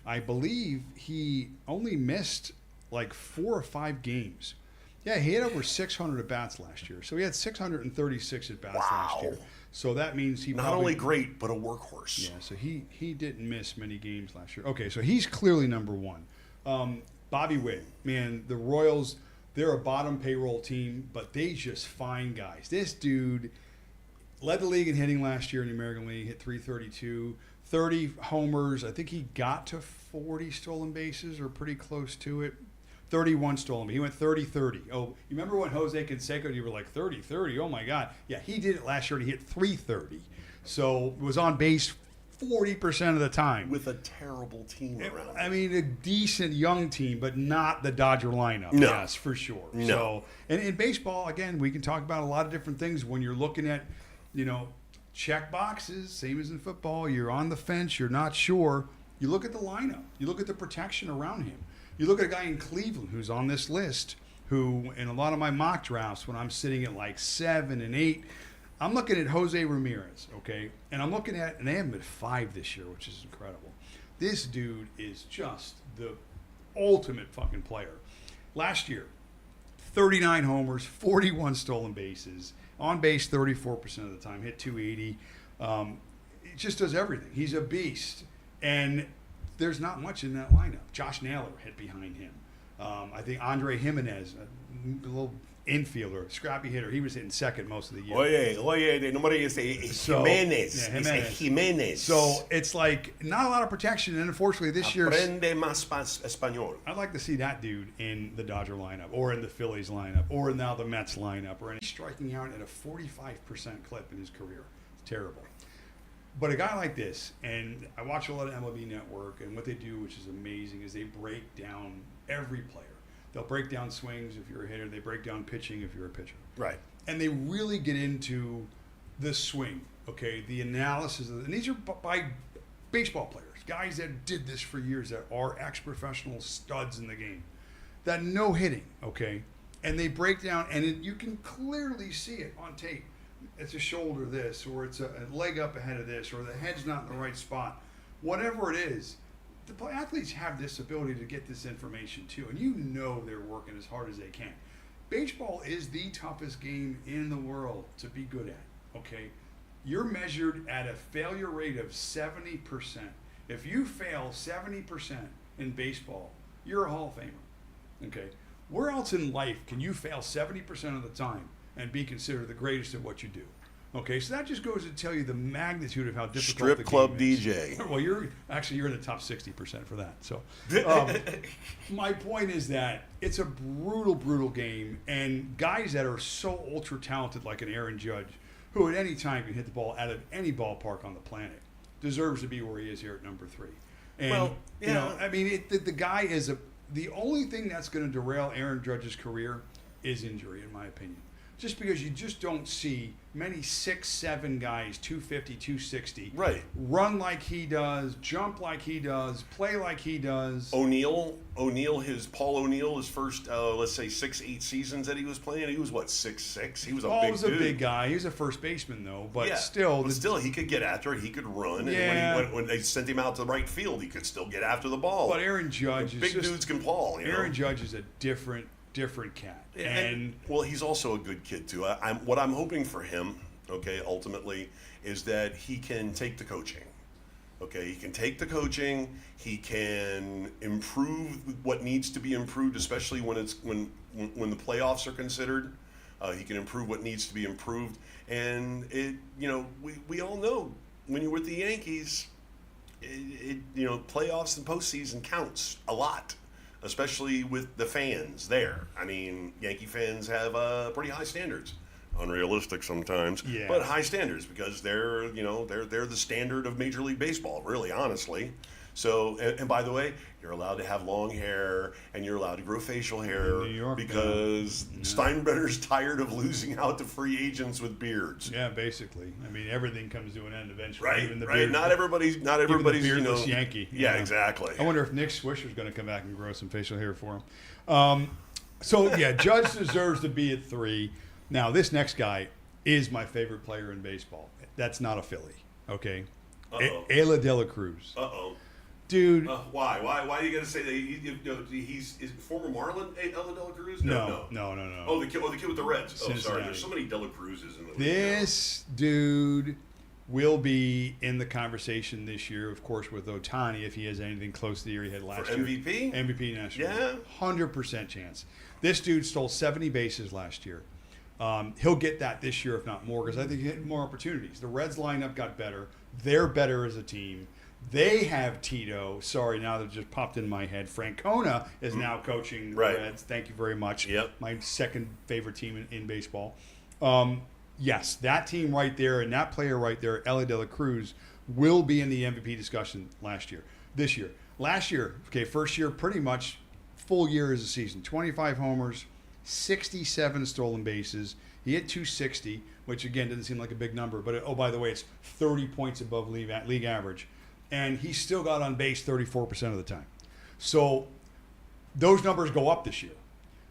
I believe he only missed like 4 or 5 games. Yeah, he had over 600 at-bats last year. So he had 636 at-bats last year. So that means he not only great, but a workhorse. Yeah, so he didn't miss many games last year. Okay, so he's clearly number 1. Bobby Witt, man, the Royals, they're a bottom payroll team, but they just find guys. This dude led the league in hitting last year in the American League, hit 332, 30 homers. I think he got to 40 stolen bases or pretty close to it. 31 stolen. He went 30-30. Oh, you remember when Jose Canseco, you were like 30-30? Oh, my God. Yeah, he did it last year, and he hit 330. So was on base 40% of the time. With a terrible team around. I mean, a decent young team, but not the Dodger lineup. No. Yes, for sure. No. So, and in baseball, again, we can talk about a lot of different things when you're looking at, check boxes, same as in football. You're on the fence, you're not sure. You look at the lineup. You look at the protection around him. You look at a guy in Cleveland who's on this list who, in a lot of my mock drafts, when I'm sitting at like 7 and 8, I'm looking at Jose Ramirez, okay? And I'm looking at, and they have him at 5 this year, which is incredible. This dude is just the ultimate fucking player. Last year, 39 homers, 41 stolen bases, on base 34% of the time, hit 280. He just does everything. He's a beast. And there's not much in that lineup. Josh Naylor hit behind him. I think Andre Jimenez, a little infielder, scrappy hitter. He was hitting second most of the year. Oye, the number is Jimenez. Yeah, It's Jimenez. So it's like not a lot of protection. And unfortunately, this year, Aprende más español. I'd like to see that dude in the Dodger lineup or in the Phillies lineup or now the Mets lineup. He's striking out at a 45% clip in his career. It's terrible. But a guy like this, and I watch a lot of MLB Network, and what they do, which is amazing, is they break down every player. They'll break down swings if you're a hitter. They break down pitching if you're a pitcher. Right. And they really get into the swing, okay, the analysis of it. And these are by baseball players, guys that did this for years, that are ex-professional studs in the game, that know hitting, okay? And they break down, and you can clearly see it on tape. It's a shoulder this, or it's a leg up ahead of this, or the head's not in the right spot. Whatever it is, the athletes have this ability to get this information too, and they're working as hard as they can. Baseball is the toughest game in the world to be good at, okay? You're measured at a failure rate of 70%. If you fail 70% in baseball, you're a Hall of Famer, okay? Where else in life can you fail 70% of the time and be considered the greatest at what you do? Okay, so that just goes to tell you the magnitude of how difficult Strip the club game is. DJ. Well, you're in the top 60% for that. So, my point is that it's a brutal, brutal game, and guys that are so ultra talented, like an Aaron Judge, who at any time can hit the ball out of any ballpark on the planet, deserves to be where he is here at number 3. And Well, yeah. I mean, the guy is the only thing that's going to derail Aaron Judge's career is injury, in my opinion. Just because you just don't see many 6'7" guys, 250, 260, Right. run like he does, jump like he does, play like he does. Paul O'Neill, his first, let's say 6-8 seasons that he was playing, he was what, 6'6"? He was a Paul big was dude. a big guy. He was a first baseman though, but Yeah, still, but still, he could get after it. He could run. Yeah. And when they sent him out to right field, he could still get after the ball. But Aaron Judge is big just, dudes can ball. Aaron Judge is a different cat. And well, he's also a good kid too. What I'm hoping for him, okay, ultimately, is that he can take the coaching. Okay, he can take the coaching. He can improve what needs to be improved, especially when the playoffs are considered. He can improve what needs to be improved, and we all know when you're with the Yankees, playoffs and postseason counts a lot, especially with the fans there. I mean, Yankee fans have pretty high standards. Unrealistic sometimes, Yeah. but high standards because they're the standard of Major League Baseball, really, honestly. So, and by the way, you're allowed to have long hair and you're allowed to grow facial hair New York, because Steinbrenner's tired of losing out to free agents with beards. yeah, basically, I mean, everything comes to an end eventually. Right, Even the right. beard- Not everybody's, even the beardless Yankee. Yeah, exactly. I wonder if Nick Swisher's going to come back and grow some facial hair for him. Judge deserves to be at 3. Now, this next guy is my favorite player in baseball. That's not a Philly, okay? Uh-oh. Ela De La Cruz. Uh-oh. Dude. Why? Why are you going to say that he's former Marlin Ela De La Cruz? No. Oh, the kid with the Reds. Oh, Cincinnati. sorry. There's so many De La Cruzes in the league This dude will be in the conversation this year, of course, with Ohtani, if he has anything close to the year he had last For year. MVP? MVP national. Yeah. 100% chance. This dude stole 70 bases last year. He'll get that this year, if not more, because I think he had more opportunities. The Reds lineup got better. They're better as a team. They have Tito. Sorry, now that just popped in my head. Francona is now coaching the Right. Reds. Thank you very much. Yep. My second favorite team in baseball. Yes, that team right there and that player right there, Ela De La Cruz, will be in the MVP discussion this year. Last year, okay, first year, pretty much full year as a season. 25 homers, 67 stolen bases. He hit 260, which again doesn't seem like a big number, but oh, by the way, it's 30 points above league average. And he still got on base 34% of the time. So those numbers go up this year.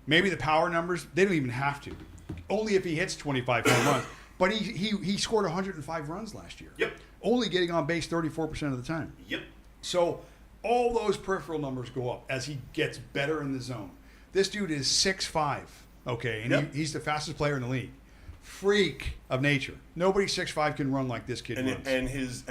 Maybe the power numbers, they don't even have to. Only if he hits 25 home runs. But he scored 105 runs last year. Yep. Only getting on base 34% of the time. Yep. So all those peripheral numbers go up as he gets better in the zone. This dude is 6'5", okay, and he's the fastest player in the league. Freak of nature. Nobody 6'5" can run like this kid runs. And his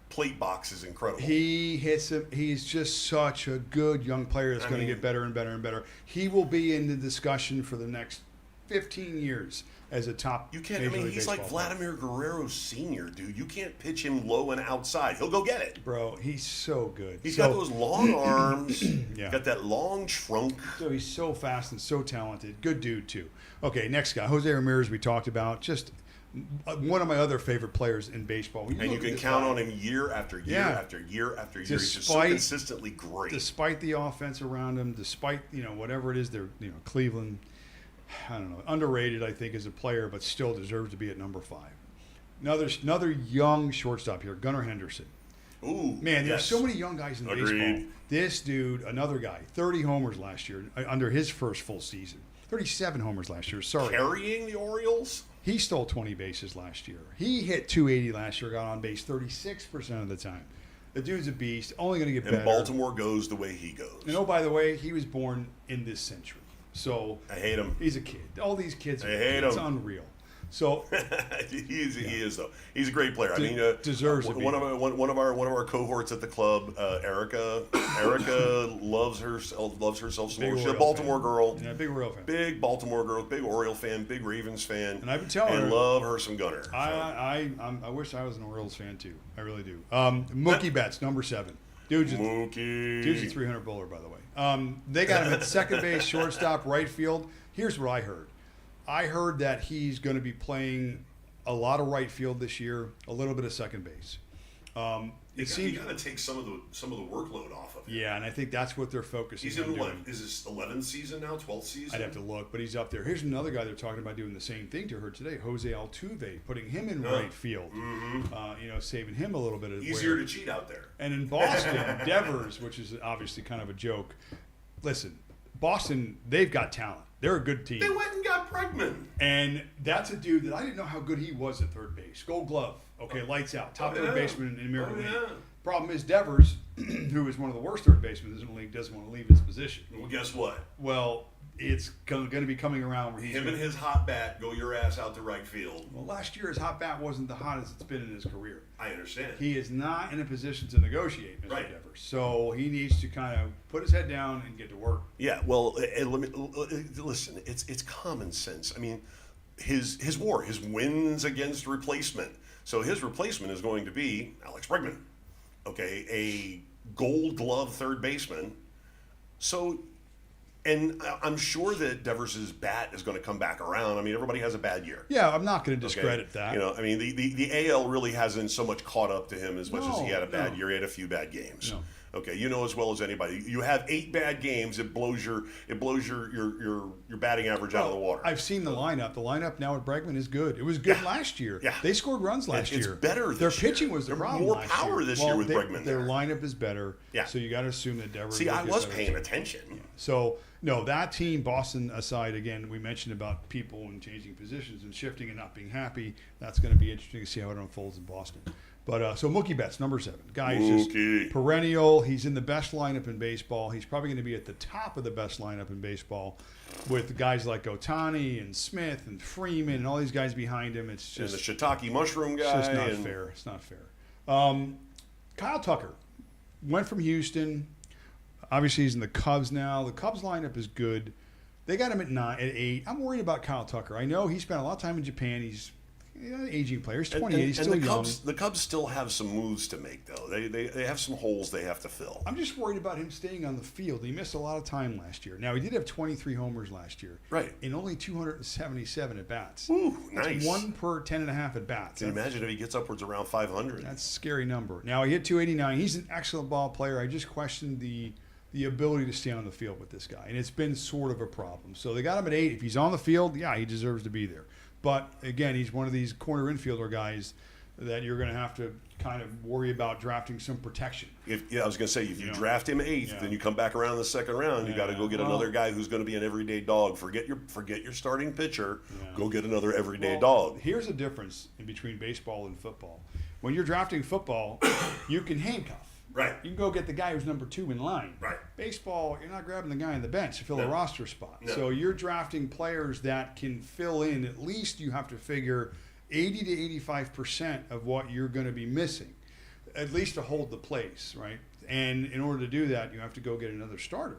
plate box is incredible. He hits it. He's just such a good young player that's going to get better and better and better. He will be in the discussion for the next 15 years as a top. You can't. Major League He's Baseball like player. Vladimir Guerrero Sr., dude. You can't pitch him low and outside. He'll go get it. Bro, he's so good. He's got those long arms. Yeah. Got that long trunk. So he's so fast and so talented. Good dude too. Okay, next guy, Jose Ramirez. We talked about just one of my other favorite players in baseball. And you can count on him year after year after year after year. He's just so consistently great. Despite the offense around him, despite whatever it is, they're Cleveland. I don't know, underrated I think as a player, but still deserves to be at number 5. Another young shortstop here, Gunnar Henderson. Ooh, man, there's so many young guys in baseball. This dude, another guy, 30 homers last year under his first full season. 37 homers last year. Sorry, carrying the Orioles. He stole 20 bases last year. He hit 280 last year, got on base 36% of the time. The dude's a beast. Only going to get better. And Baltimore goes the way he goes. And oh, by the way, he was born in this century. So I hate him. He's a kid. All these kids are him. It's unreal. So he is though. He's a great player. I mean, deserves to be. One of our cohorts at the club, Erica. Erica loves herself some more. She's a Baltimore girl. Yeah, big Oriole fan. Big Baltimore girl. Big Oriole fan. Big Ravens fan. And I've been telling her. And love her some Gunner. I wish I was an Orioles fan too. I really do. Mookie Betts, number 7. Dude's a 300 bowler, by the way. They got him at second base, shortstop, right field. Here's what I heard. I heard that he's going to be playing a lot of right field this year, a little bit of second base. You got to take some of the workload off of him. Yeah, and I think that's what they're focusing on. He's in what? Is this 11th season now? 12th season? I'd have to look, but he's up there. Here's another guy they're talking about doing the same thing to her today, Jose Altuve, putting him in right field. Mm-hmm. Saving him a little bit of easier to cheat out there. And in Boston, Devers, which is obviously kind of a joke. Listen, Boston, they've got talent. They're a good team. They went and got Bregman. And that's a dude that I didn't know how good he was at third base. Gold glove. Okay, lights out. Top third baseman in the American League. Problem is Devers, who is one of the worst third basemen in the league, doesn't want to leave his position. Well, guess what? Well, it's going to be coming around where him and his hot bat go your ass out to right field. Well, last year his hot bat wasn't the hottest it's been in his career. I understand. He is not in a position to negotiate, Mr. Devers. So he needs to kind of put his head down and get to work. Yeah, well, listen, it's common sense. I mean, his wins against replacement. So his replacement is going to be Alex Bregman. Okay, a gold glove third baseman. So, and I'm sure that Devers' bat is going to come back around. I mean, everybody has a bad year. Yeah, I'm not going to discredit that. I mean, the AL really hasn't so much caught up to him as much as he had a bad year. He had a few bad games. No. Okay, you know as well as anybody. You have 8 bad games, it blows your batting average out of the water. I've seen the lineup. The lineup now with Bregman is good. It was good last year. Yeah. They scored runs last year. It's better this Their year. pitching was the problem more last power year. this year with Bregman. Their lineup is better. Yeah. So you got to assume that Devers. See, I was paying attention. Yeah. So no, that team, Boston aside, again, we mentioned about people and changing positions and shifting and not being happy. That's going to be interesting to see how it unfolds in Boston. But so Mookie Betts, number 7. Guy is just perennial. He's in the best lineup in baseball. He's probably going to be at the top of the best lineup in baseball with guys like Ohtani and Smith and Freeman and all these guys behind him. It's just and the shiitake mushroom guy. It's just not fair. It's not fair. Kyle Tucker went from Houston. Obviously, he's in the Cubs now. The Cubs lineup is good. They got him at 8. I'm worried about Kyle Tucker. I know he spent a lot of time in Japan. He's Yeah, aging player. He's And, 28. He's still the young. The Cubs still have some moves to make, though. They have some holes they have to fill. I'm just worried about him staying on the field. He missed a lot of time last year. Now, he did have 23 homers last year. Right. In only 277 at-bats. Ooh, That's nice. 1 per 10.5 at-bats. Can you imagine if he gets upwards around 500? That's a scary number. Now, he hit 289. He's an excellent ball player. I just questioned the ability to stay on the field with this guy. And it's been sort of a problem. So they got him at 8. If he's on the field, yeah, he deserves to be there. But, again, he's one of these corner infielder guys that you're going to have to kind of worry about drafting some protection. I was going to say, if you draft him 8th, then you come back around in the second round, you got to go get another guy who's going to be an everyday dog. Forget your starting pitcher. Go get another everyday dog. Here's a difference in between baseball and football. When you're drafting football, you can handcuff. Right. You can go get the guy who's number 2 in line. Right. Baseball, you're not grabbing the guy on the bench to fill a roster spot. No. So you're drafting players that can fill in. At least you have to figure 80 to 85% of what you're going to be missing, at least to hold the place, right? And in order to do that, you have to go get another starter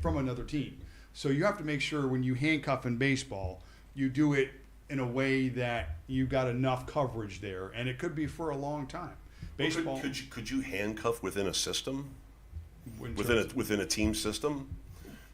from another team. So you have to make sure when you handcuff in baseball, you do it in a way that you've got enough coverage there, and it could be for a long time. Baseball. Could you handcuff within a system? in Within terms- within a team system?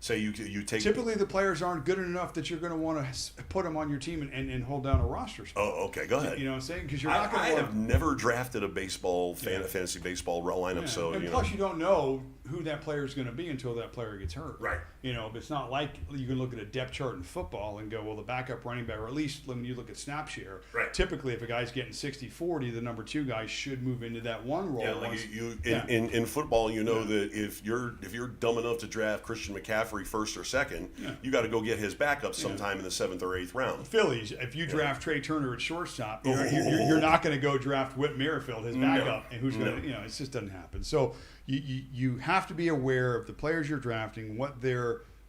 Say you take. Typically, the players aren't good enough that you're going to want to put them on your team and hold down a roster spot. Oh, okay. Go ahead. You know what I'm saying? Because you're not going I to. have never drafted a fantasy baseball lineup, so and plus, you don't know who that player is going to be until that player gets hurt. Right. You know, it's not like you can look at a depth chart in football and go, well, the backup running back, or at least when you look at snap share, Right. typically if a guy's getting 60-40, the number 2 guy should move into that one role. Yeah, like once- in football, you know that if you're dumb enough to draft Christian McCaffrey first or second, you got to go get his backup sometime in the 7th or 8th round. Phillies, if you draft Trey Turner at shortstop, you're not going to go draft Whit Merrifield, his backup, and who's going to, it just doesn't happen. So you have to be aware of the players you're drafting, what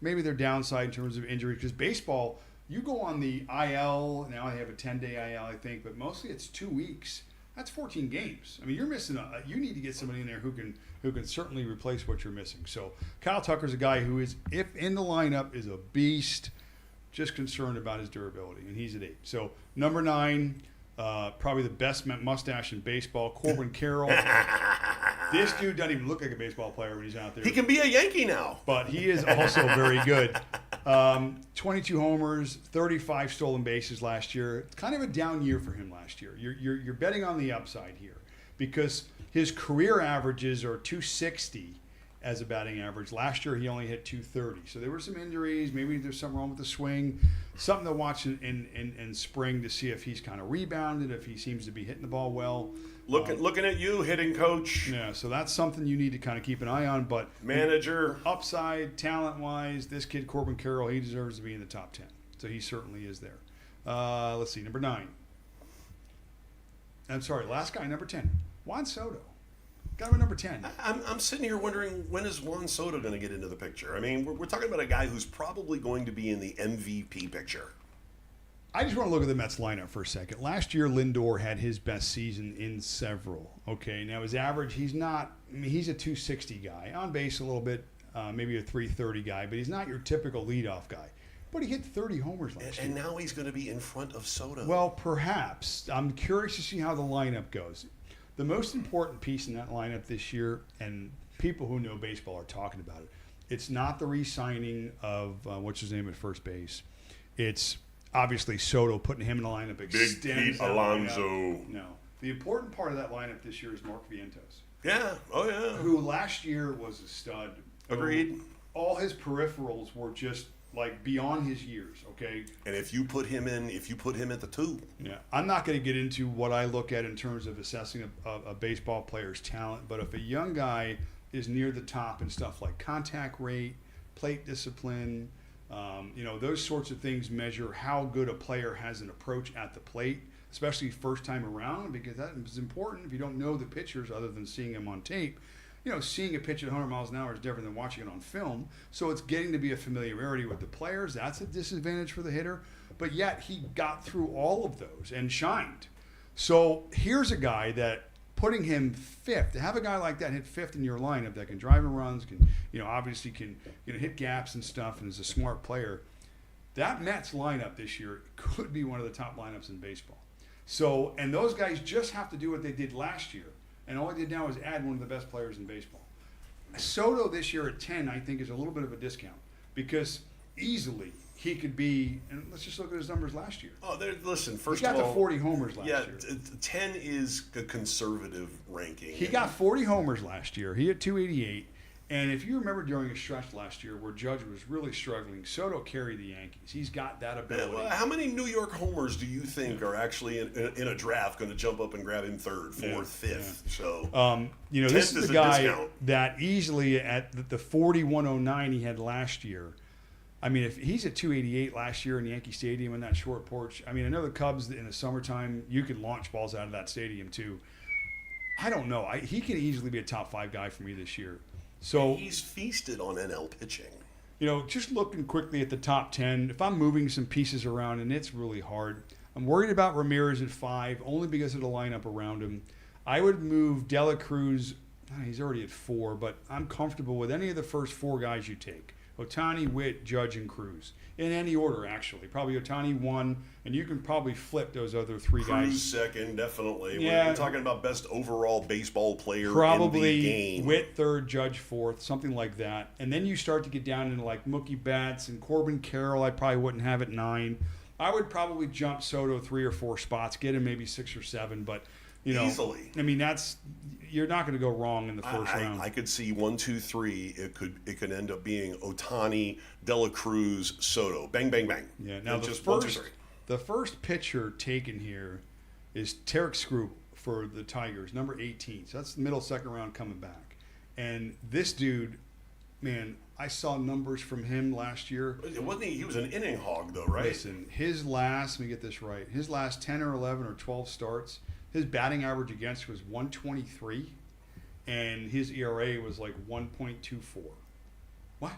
maybe their downside in terms of injury, because baseball, you go on the IL, now they have a 10-day IL, I think, but mostly it's 2 weeks. That's 14 games. I mean, you're missing you need to get somebody in there who can certainly replace what you're missing. So Kyle Tucker's a guy who is, if in the lineup, is a beast. Just concerned about his durability, and he's at 8. So number 9, probably the best mustache in baseball, Corbin Carroll. This dude doesn't even look like a baseball player when he's out there. He can be a Yankee now. But he is also very good. 22 homers, 35 stolen bases last year. It's kind of a down year for him last year. You're betting on the upside here because his career averages are 260 as a batting average. Last year he only hit 230. So there were some injuries. Maybe there's something wrong with the swing. Something to watch in spring to see if he's kind of rebounded, if he seems to be hitting the ball well. Looking at you, hitting coach, Yeah, so that's something you need to kind of keep an eye on. But manager. upside, talent-wise, this kid, Corbin Carroll, he deserves to be in the top 10. So he certainly is there. Let's see, number 9. I'm sorry, last guy, number 10. Juan Soto. Got him at number 10. I'm sitting here wondering, when is Juan Soto going to get into the picture? I mean, we're talking about a guy who's probably going to be in the MVP picture. I just want to look at the Mets lineup for a second. Last year, Lindor had his best season in several. Okay, now his average, he's a 260 guy. On base a little bit, maybe a 330 guy, but he's not your typical leadoff guy. But he hit 30 homers last year. And now he's going to be in front of Soto. Well, perhaps. I'm curious to see how the lineup goes. The most important piece in that lineup this year, and people who know baseball are talking about it, it's not the re-signing of, what's his name at first base. It's obviously Soto, putting him in the lineup. Big extends Pete that Alonso. lineup. No. The important part of that lineup this year is Mark Vientos, Yeah. Oh, yeah. who last year was a stud. Agreed. All his peripherals were just like beyond his years, okay? And if you put him at the 2, Yeah, I'm not going to get into what I look at in terms of assessing a baseball player's talent, but if a young guy is near the top in stuff like contact rate, plate discipline, those sorts of things measure how good a player has an approach at the plate, especially first time around, because that is important. If you don't know the pitchers other than seeing them on tape, seeing a pitch at 100 miles an hour is different than watching it on film. So it's getting to be a familiarity with the players. That's a disadvantage for the hitter. But yet he got through all of those and shined. So here's a guy that putting him 5th, to have a guy like that hit 5th in your lineup that can drive and runs, can obviously can hit gaps and stuff, and is a smart player. That Mets lineup this year could be one of the top lineups in baseball. So, and those guys just have to do what they did last year. And all they did now is add one of the best players in baseball. Soto this year at 10, I think, is a little bit of a discount because easily he could be, and let's just look at his numbers last year. Oh, listen, first He got of all, to 40 homers last yeah, year. 10 is a conservative ranking. He got 40 homers last year. He had 288. And if you remember during a stretch last year where Judge was really struggling, Soto carried the Yankees. He's got that ability. Well, how many New York homers do you think are actually in a draft going to jump up and grab him third, fourth, fifth? So, this is is the a guy discount. that easily at the 4109 he had last year. I mean, if he's at 288 last year in Yankee Stadium in that short porch, I mean, I know the Cubs in the summertime, you can launch balls out of that stadium too. I don't know. He can easily be a top 5 guy for me this year. So he's feasted on NL pitching. Just looking quickly at the top 10, if I'm moving some pieces around, and it's really hard, I'm worried about Ramirez at 5, only because of the lineup around him. I would move Dela Cruz. He's already at 4, but I'm comfortable with any of the first 4 guys you take. Ohtani, Witt, Judge, and Cruz. In any order, actually. Probably Ohtani 1, and you can probably flip those other 3 Cruz guys. second, definitely. Yeah. We're talking about best overall baseball player in Probably the game. Witt 3rd, Judge 4th, something like that. And then you start to get down into like Mookie Betts and Corbin Carroll. I probably wouldn't have at 9. I would probably jump Soto 3 or 4 spots, get him maybe 6 or 7, but easily. I mean, you're not going to go wrong in the first round. I could see 1, 2, 3. It could end up being Ohtani, Dela Cruz, Soto. Bang, bang, bang. Yeah. Now just 1, 2, 3. the first pitcher taken here is Tarek Skrull for the Tigers, number 18. So that's the middle second round coming back. And this dude, man, I saw numbers from him last year. He was an inning hog, though, right? Listen, let me get this right. His last 10 or 11 or 12 starts, his batting average against was 123, and his ERA was like 1.24. What?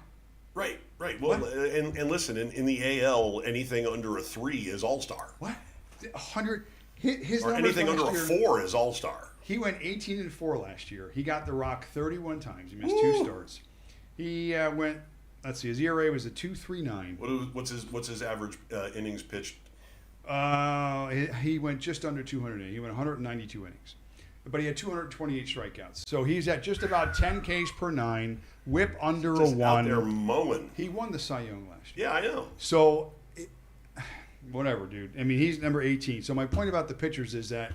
Right. Well, and listen, in the AL, anything under a 3 is all-star. What? 100. His Or numbers anything under last a year, 4 is all-star. He went 18-4 last year. He got the rock 31 times. He missed 2 starts. He went. Let's see. His ERA was a 2.39. What's his average innings pitched? He went just under 200 innings. He went 192 innings, but he had 228 strikeouts. So he's at just about 10 Ks per 9. Whip under Just a 1. out there mowing. He won the Cy Young last year. Yeah, I know. So, whatever, dude. I mean, he's number 18. So my point about the pitchers is that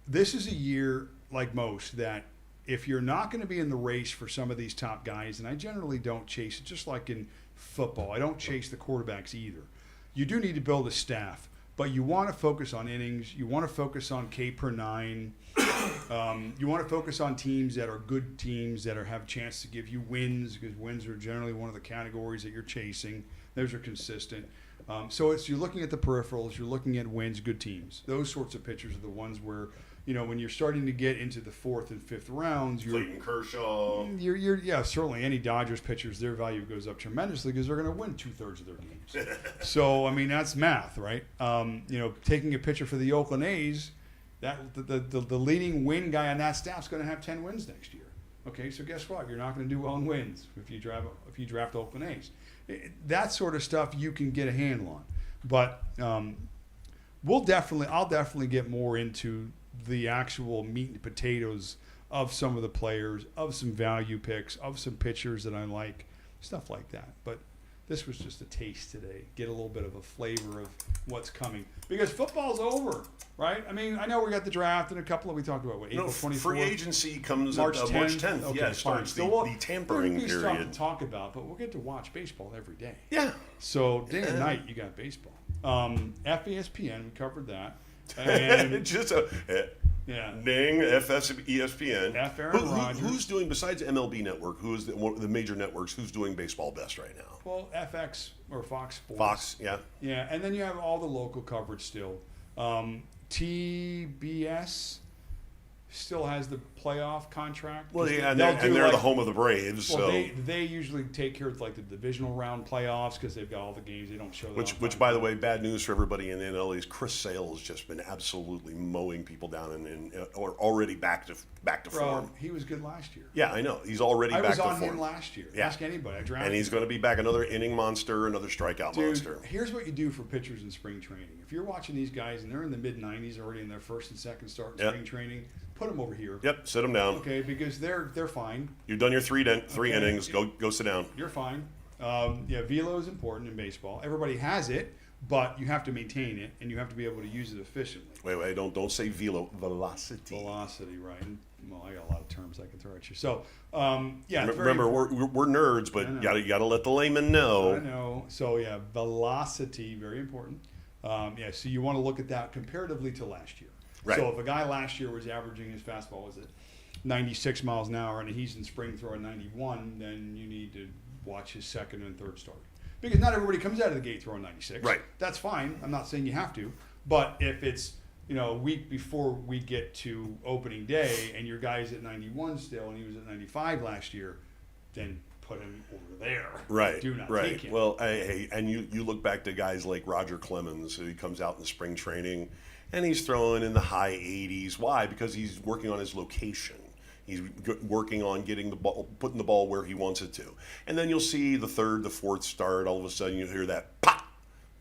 this is a year, like most, that if you're not going to be in the race for some of these top guys, and I generally don't chase it, just like in football, I don't chase the quarterbacks either. You do need to build a staff, but you want to focus on innings. You want to focus on K per 9. You want to focus on teams that are good teams that have a chance to give you wins, because wins are generally one of the categories that you're chasing. Those are consistent. So you're looking at the peripherals, you're looking at wins, good teams. Those sorts of pitchers are the ones where, when you're starting to get into the 4th and 5th rounds, Clayton Kershaw. yeah, certainly any Dodgers pitchers, their value goes up tremendously because they're going to win 2/3 of their games. So, I mean, that's math, right? Taking a pitcher for the Oakland A's, the leading win guy on that staff is going to have 10 wins next year. Okay, so guess what? You're not going to do well in wins if you draft Oakland A's. That sort of stuff you can get a handle on, but I'll definitely get more into the actual meat and potatoes of some of the players, of some value picks, of some pitchers that I like, stuff like that. But this was just a taste today. Get a little bit of a flavor of what's coming. Because football's over, right? I mean, I know we got the draft and a couple of, we talked about, April 24th? Free agency comes March up 10th. March 10th. Okay, Yeah, it starts fine. the tampering there'll be stuff period. to talk about, but we'll get to watch baseball every day. Yeah. So day and night, you got baseball. FESPN, we covered that. And Just yeah. Ning, ESPN. F. Aaron Rodgers. Who's doing, besides MLB Network, who's one of the major networks, who's doing baseball best right now? Well, FX or Fox Sports. Fox, yeah. Yeah, and then you have all the local coverage still. TBS, still has the playoff contract. Well, 'Cause yeah, and they'll do they're like- the home of the Braves, Well, so they usually take care of like the divisional round playoffs because they've got all the games. They don't show that. which by the way, bad news for everybody in the NL is Chris Sale has just been absolutely mowing people down and or already back to form. He was good last year. Yeah, I know he's already I back was to on form. him last year. Yeah. Ask anybody. I drafted And he's him. going to be back another inning monster, another strikeout Dude, monster. here's what you do for pitchers in spring training. If you're watching these guys and they're in the mid-90s already in their first and second start in Yep. spring training, put them over here. Yep, sit him down. Okay, because they're fine. You've done your three Okay. innings. Go sit down. You're fine. Velo is important in baseball. Everybody has it, but you have to maintain it and you have to be able to use it efficiently. Wait, don't say velocity. Velocity, right? Well, I got a lot of terms I can throw at you. So, it's very Remember, important. we're nerds, but I know. you gotta let the layman know. I know. So yeah, velocity, very important. So you want to look at that comparatively to last year. Right. So if a guy last year was averaging his fastball was at 96 miles an hour and he's in spring throwing 91, then you need to watch his second and third start. Because not everybody comes out of the gate throwing 96. Right. That's fine. I'm not saying you have to. But if it's a week before we get to opening day and your guy's at 91 still and he was at 95 last year, then put him over there. Right. Do not right. take him. Well, hey, and you look back to guys like Roger Clemens, who comes out in the spring training, and he's throwing in the high 80s. Why? Because he's working on his location. He's working on getting the ball, putting the ball where he wants it to. And then you'll see the third, the fourth start. All of a sudden, you hear that pop,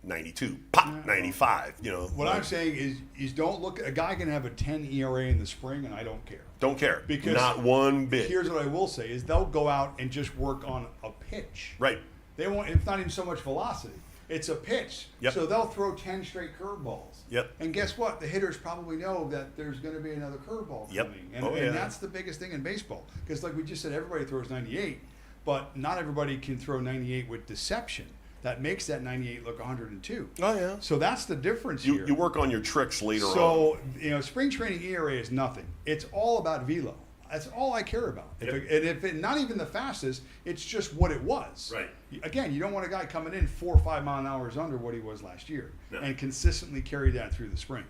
92, pop, 95. What I'm saying is don't look. A guy can have a 10 ERA in the spring, and I don't care. Don't care. Because not one bit. Here's what I will say: is they'll go out and just work on a pitch. Right. They won't. It's not even so much velocity. It's a pitch. Yep. So they'll throw 10 straight curveballs. Yep. And guess what? The hitters probably know that there's going to be another curveball Yep. coming. And, Oh, yeah. and that's the biggest thing in baseball. Because like we just said, everybody throws 98, but not everybody can throw 98 with deception. That makes that 98 look 102. Oh yeah. So that's the difference here. You work on your tricks later on. So, spring training ERA is nothing. It's all about velo. That's all I care about. Yep. And if it, not even the fastest, it's just what it was. Right. Again, you don't want a guy coming in 4 or 5 mile an hour under what he was last year No. and consistently carry that through the spring.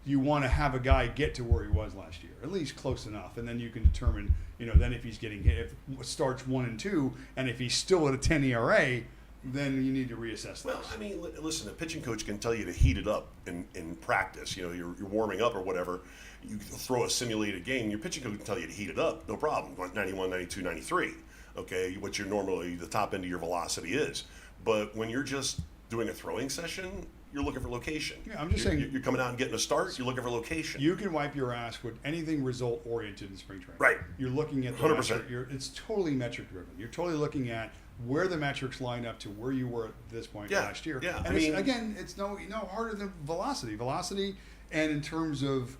You want to have a guy get to where he was last year, at least close enough, and then you can determine, then if he's getting hit, if it starts 1 and 2, and if he's still at a 10 ERA, then you need to reassess Well, those. I mean, listen, a pitching coach can tell you to heat it up in practice. You're warming up or whatever. You throw a simulated game. Your pitching coach can tell you to heat it up. No problem. 91, 92, 93. Okay, what your normally the top end of your velocity is. But when you're just doing a throwing session, you're looking for location. Yeah, I'm just You're- saying- You're coming out and getting a start. You're looking for location. You can wipe your ass with anything result oriented in spring training. Right. You're looking at the 100%. metric, it's totally metric driven. You're totally looking at where the metrics line up to where you were at this point Yeah, last year. yeah, And I it's, mean- again, it's no harder than velocity. Velocity, and in terms of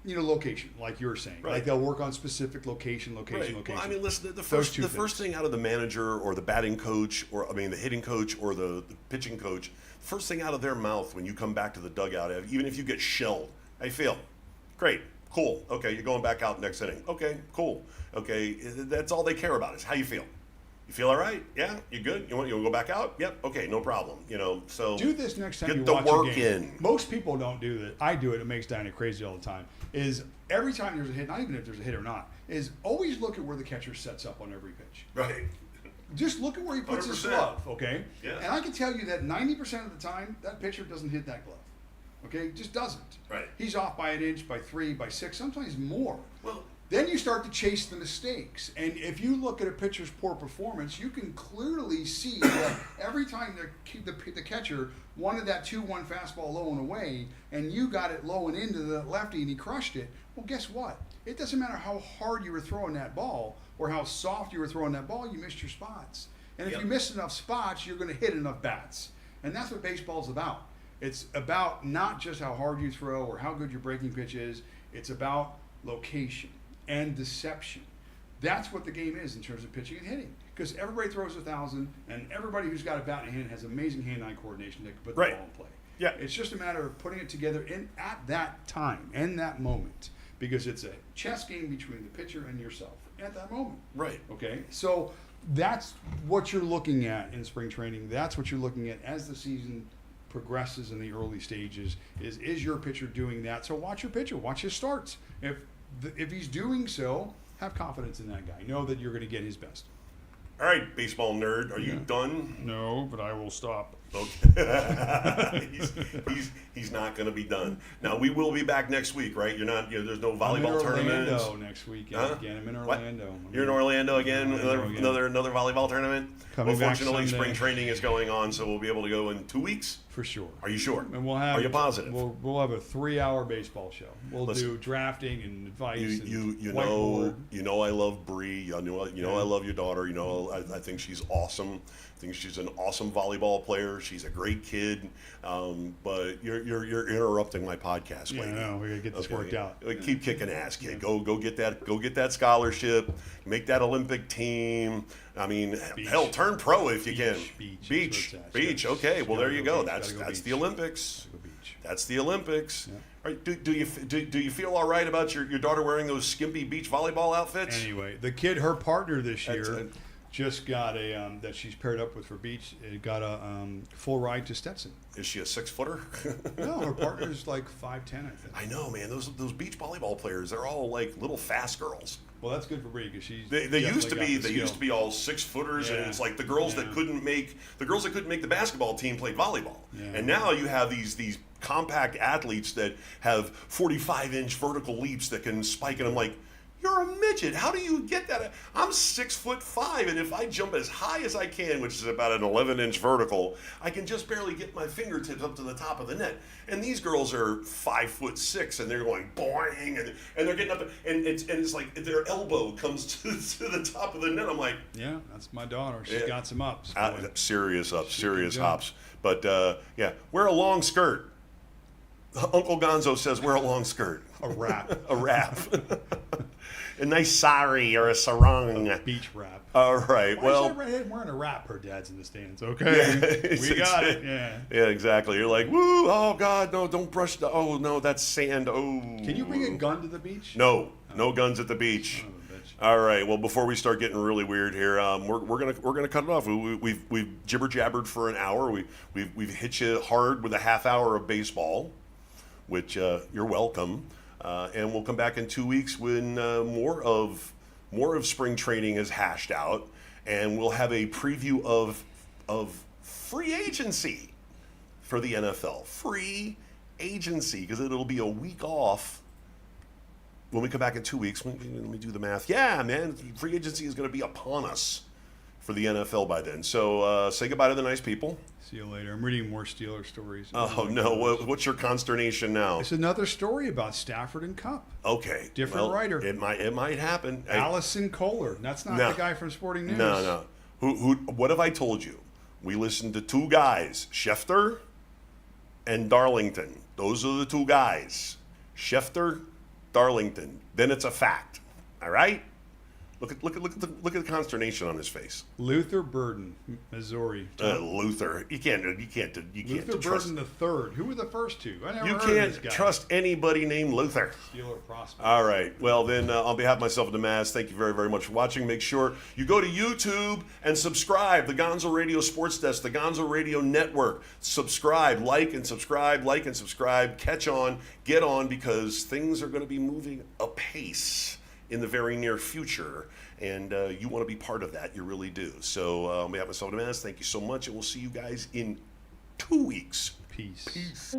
location, like you're saying, Right. like they'll work on specific location. Right. Location. Well, I mean, listen, the Those first two first thing out of the manager or the batting coach or the hitting coach or the pitching coach, first thing out of their mouth when you come back to the dugout, even if you get shelled, how you feel? Great, cool. Okay, you're going back out next inning. Okay, cool. Okay, that's all they care about is how you feel. You feel all right? Yeah, you good? You want to go back out? Yep. Okay, no problem. So Do this next time get you the watch work a game. in. Most people don't do that. I do it. It makes Diana crazy all the time. Is every time there's a hit, not even if there's a hit or not, is always look at where the catcher sets up on every pitch. Right. Just look at where he puts his 100%. glove, okay? Yeah. And I can tell you that 90% of the time, that pitcher doesn't hit that glove. Okay? Just doesn't. Right. He's off by an inch, by 3, by 6, sometimes more. Well, Then you start to chase the mistakes. And if you look at a pitcher's poor performance, you can clearly see that every time the catcher wanted that 2-1 fastball low and away, and you got it low and into the lefty and he crushed it, well, guess what? It doesn't matter how hard you were throwing that ball or how soft you were throwing that ball, you missed your spots. And if Yep. you miss enough spots, you're going to hit enough bats. And that's what baseball's about. It's about not just how hard you throw or how good your breaking pitch is. It's about location and deception. That's what the game is in terms of pitching and hitting. Because everybody throws 1,000, and everybody who's got a bat in hand has amazing hand-eye coordination that can put the Right. ball in play. Yeah. It's just a matter of putting it together at that time, in that moment, because it's a chess game between the pitcher and yourself at that moment. right. Okay, so that's what you're looking at in spring training. That's what you're looking at as the season progresses in the early stages. Is your pitcher doing that? So watch your pitcher, watch his starts. If if he's doing so, have confidence in that guy. Know that you're going to get his best. All right, baseball nerd, are you done? No, but I will stop. Okay. he's not going to be done. Now we will be back next week, right? You're not. There's no volleyball tournament. Orlando next weekend. Huh? Again, I'm in What? Orlando. You're in Orlando again. Orlando again. Another volleyball tournament. Coming back Fortunately, Sunday. spring training is going on, so we'll be able to go in 2 weeks. For sure. Are you sure? And we'll have. Are you positive? We'll have a 3-hour baseball show. We'll Listen, do drafting and advice. You and know whiteboard. I love Bree. You know I love your daughter. You know I think she's awesome. I think she's an awesome volleyball player. She's a great kid. But you're interrupting my podcast, Yeah, lady. I know. We gotta get this worked out. Keep kicking ass, kid. Go get that scholarship. Make that Olympic team. I mean, Beach. hell, turn pro if you can. Beach. Beach. Okay, well there you go. That's Gotta go the beach. Olympics. Go beach. That's the Olympics. Yeah. All right, do you feel all right about your daughter wearing those skimpy beach volleyball outfits? Anyway, the kid, her partner this That's year, it. just got a that she's paired up with for beach. Got a full ride to Stetson. Is she a 6-footer? No, her partner's like 5'10", I think. I know, man. Those beach volleyball players, they're all like little fast girls. Well, that's good for Bree because she's. They used to definitely be got the skill. all 6-footers, and Yeah. it's like the girls Yeah. that couldn't make the basketball team played volleyball. Yeah. And now you have these compact athletes that have 45-inch vertical leaps that can spike, and I'm like, you're a midget. How do you get that? I'm 6'5", and if I jump as high as I can, which is about an 11-inch vertical, I can just barely get my fingertips up to the top of the net. And these girls are 5'6", and they're going boing, and they're getting up, and it's like their elbow comes to the top of the net. I'm like, Yeah, that's my daughter. She's Yeah. got some ups. boy. serious can jump. hops. But yeah, wear a long skirt. Uncle Gonzo says wear a long skirt. A wrap. A wrap. A nice sari or a sarong. Beach wrap. All right. Why Well, is that redhead wearing a wrap? Her dad's in the stands. Okay. We got it. Yeah. Yeah, exactly. You're like, woo, oh God, no, don't brush the, oh no, that's sand. Oh. Can you bring a gun to the beach? No guns at the beach. Son of a bitch. All right. Well, before we start getting really weird here, we're gonna cut it off. We've jibber jabbered for an hour. We've hit you hard with a half hour of baseball, which you're welcome. And we'll come back in 2 weeks when more of spring training is hashed out, and we'll have a preview of free agency for the NFL. Free agency, because it'll be a week off. When we come back in 2 weeks, let me do the math. Yeah, man, free agency is going to be upon us for the NFL by then. So say goodbye to the nice people. See you later. I'm reading more Steeler stories. Oh, no. What's your consternation now? It's another story about Stafford and Cup. Okay. Different writer. It might happen. Hey, Allison Kohler. That's not No. the guy from Sporting News. No. What have I told you? We listened to two guys, Schefter and Darlington. Those are the two guys. Schefter, Darlington. Then it's a fact. All right? Look at the consternation on his face. Luther Burden, Missouri. Luther, you can't Luther trust. Burden the third. Who were the first two? I never You heard of this can't guy. trust anybody named Luther. Steeler prospect. All right. Well, then, on behalf of myself and the Maz, thank you very, very much for watching. Make sure you go to YouTube and subscribe. The Gonzo Radio Sports Desk, the Gonzo Radio Network. Subscribe, like and subscribe, Catch on, get on, because things are going to be moving apace in the very near future, and you want to be part of that. You really do. So, on behalf of myself and the Maz, thank you so much, and we'll see you guys in 2 weeks. Peace. Peace.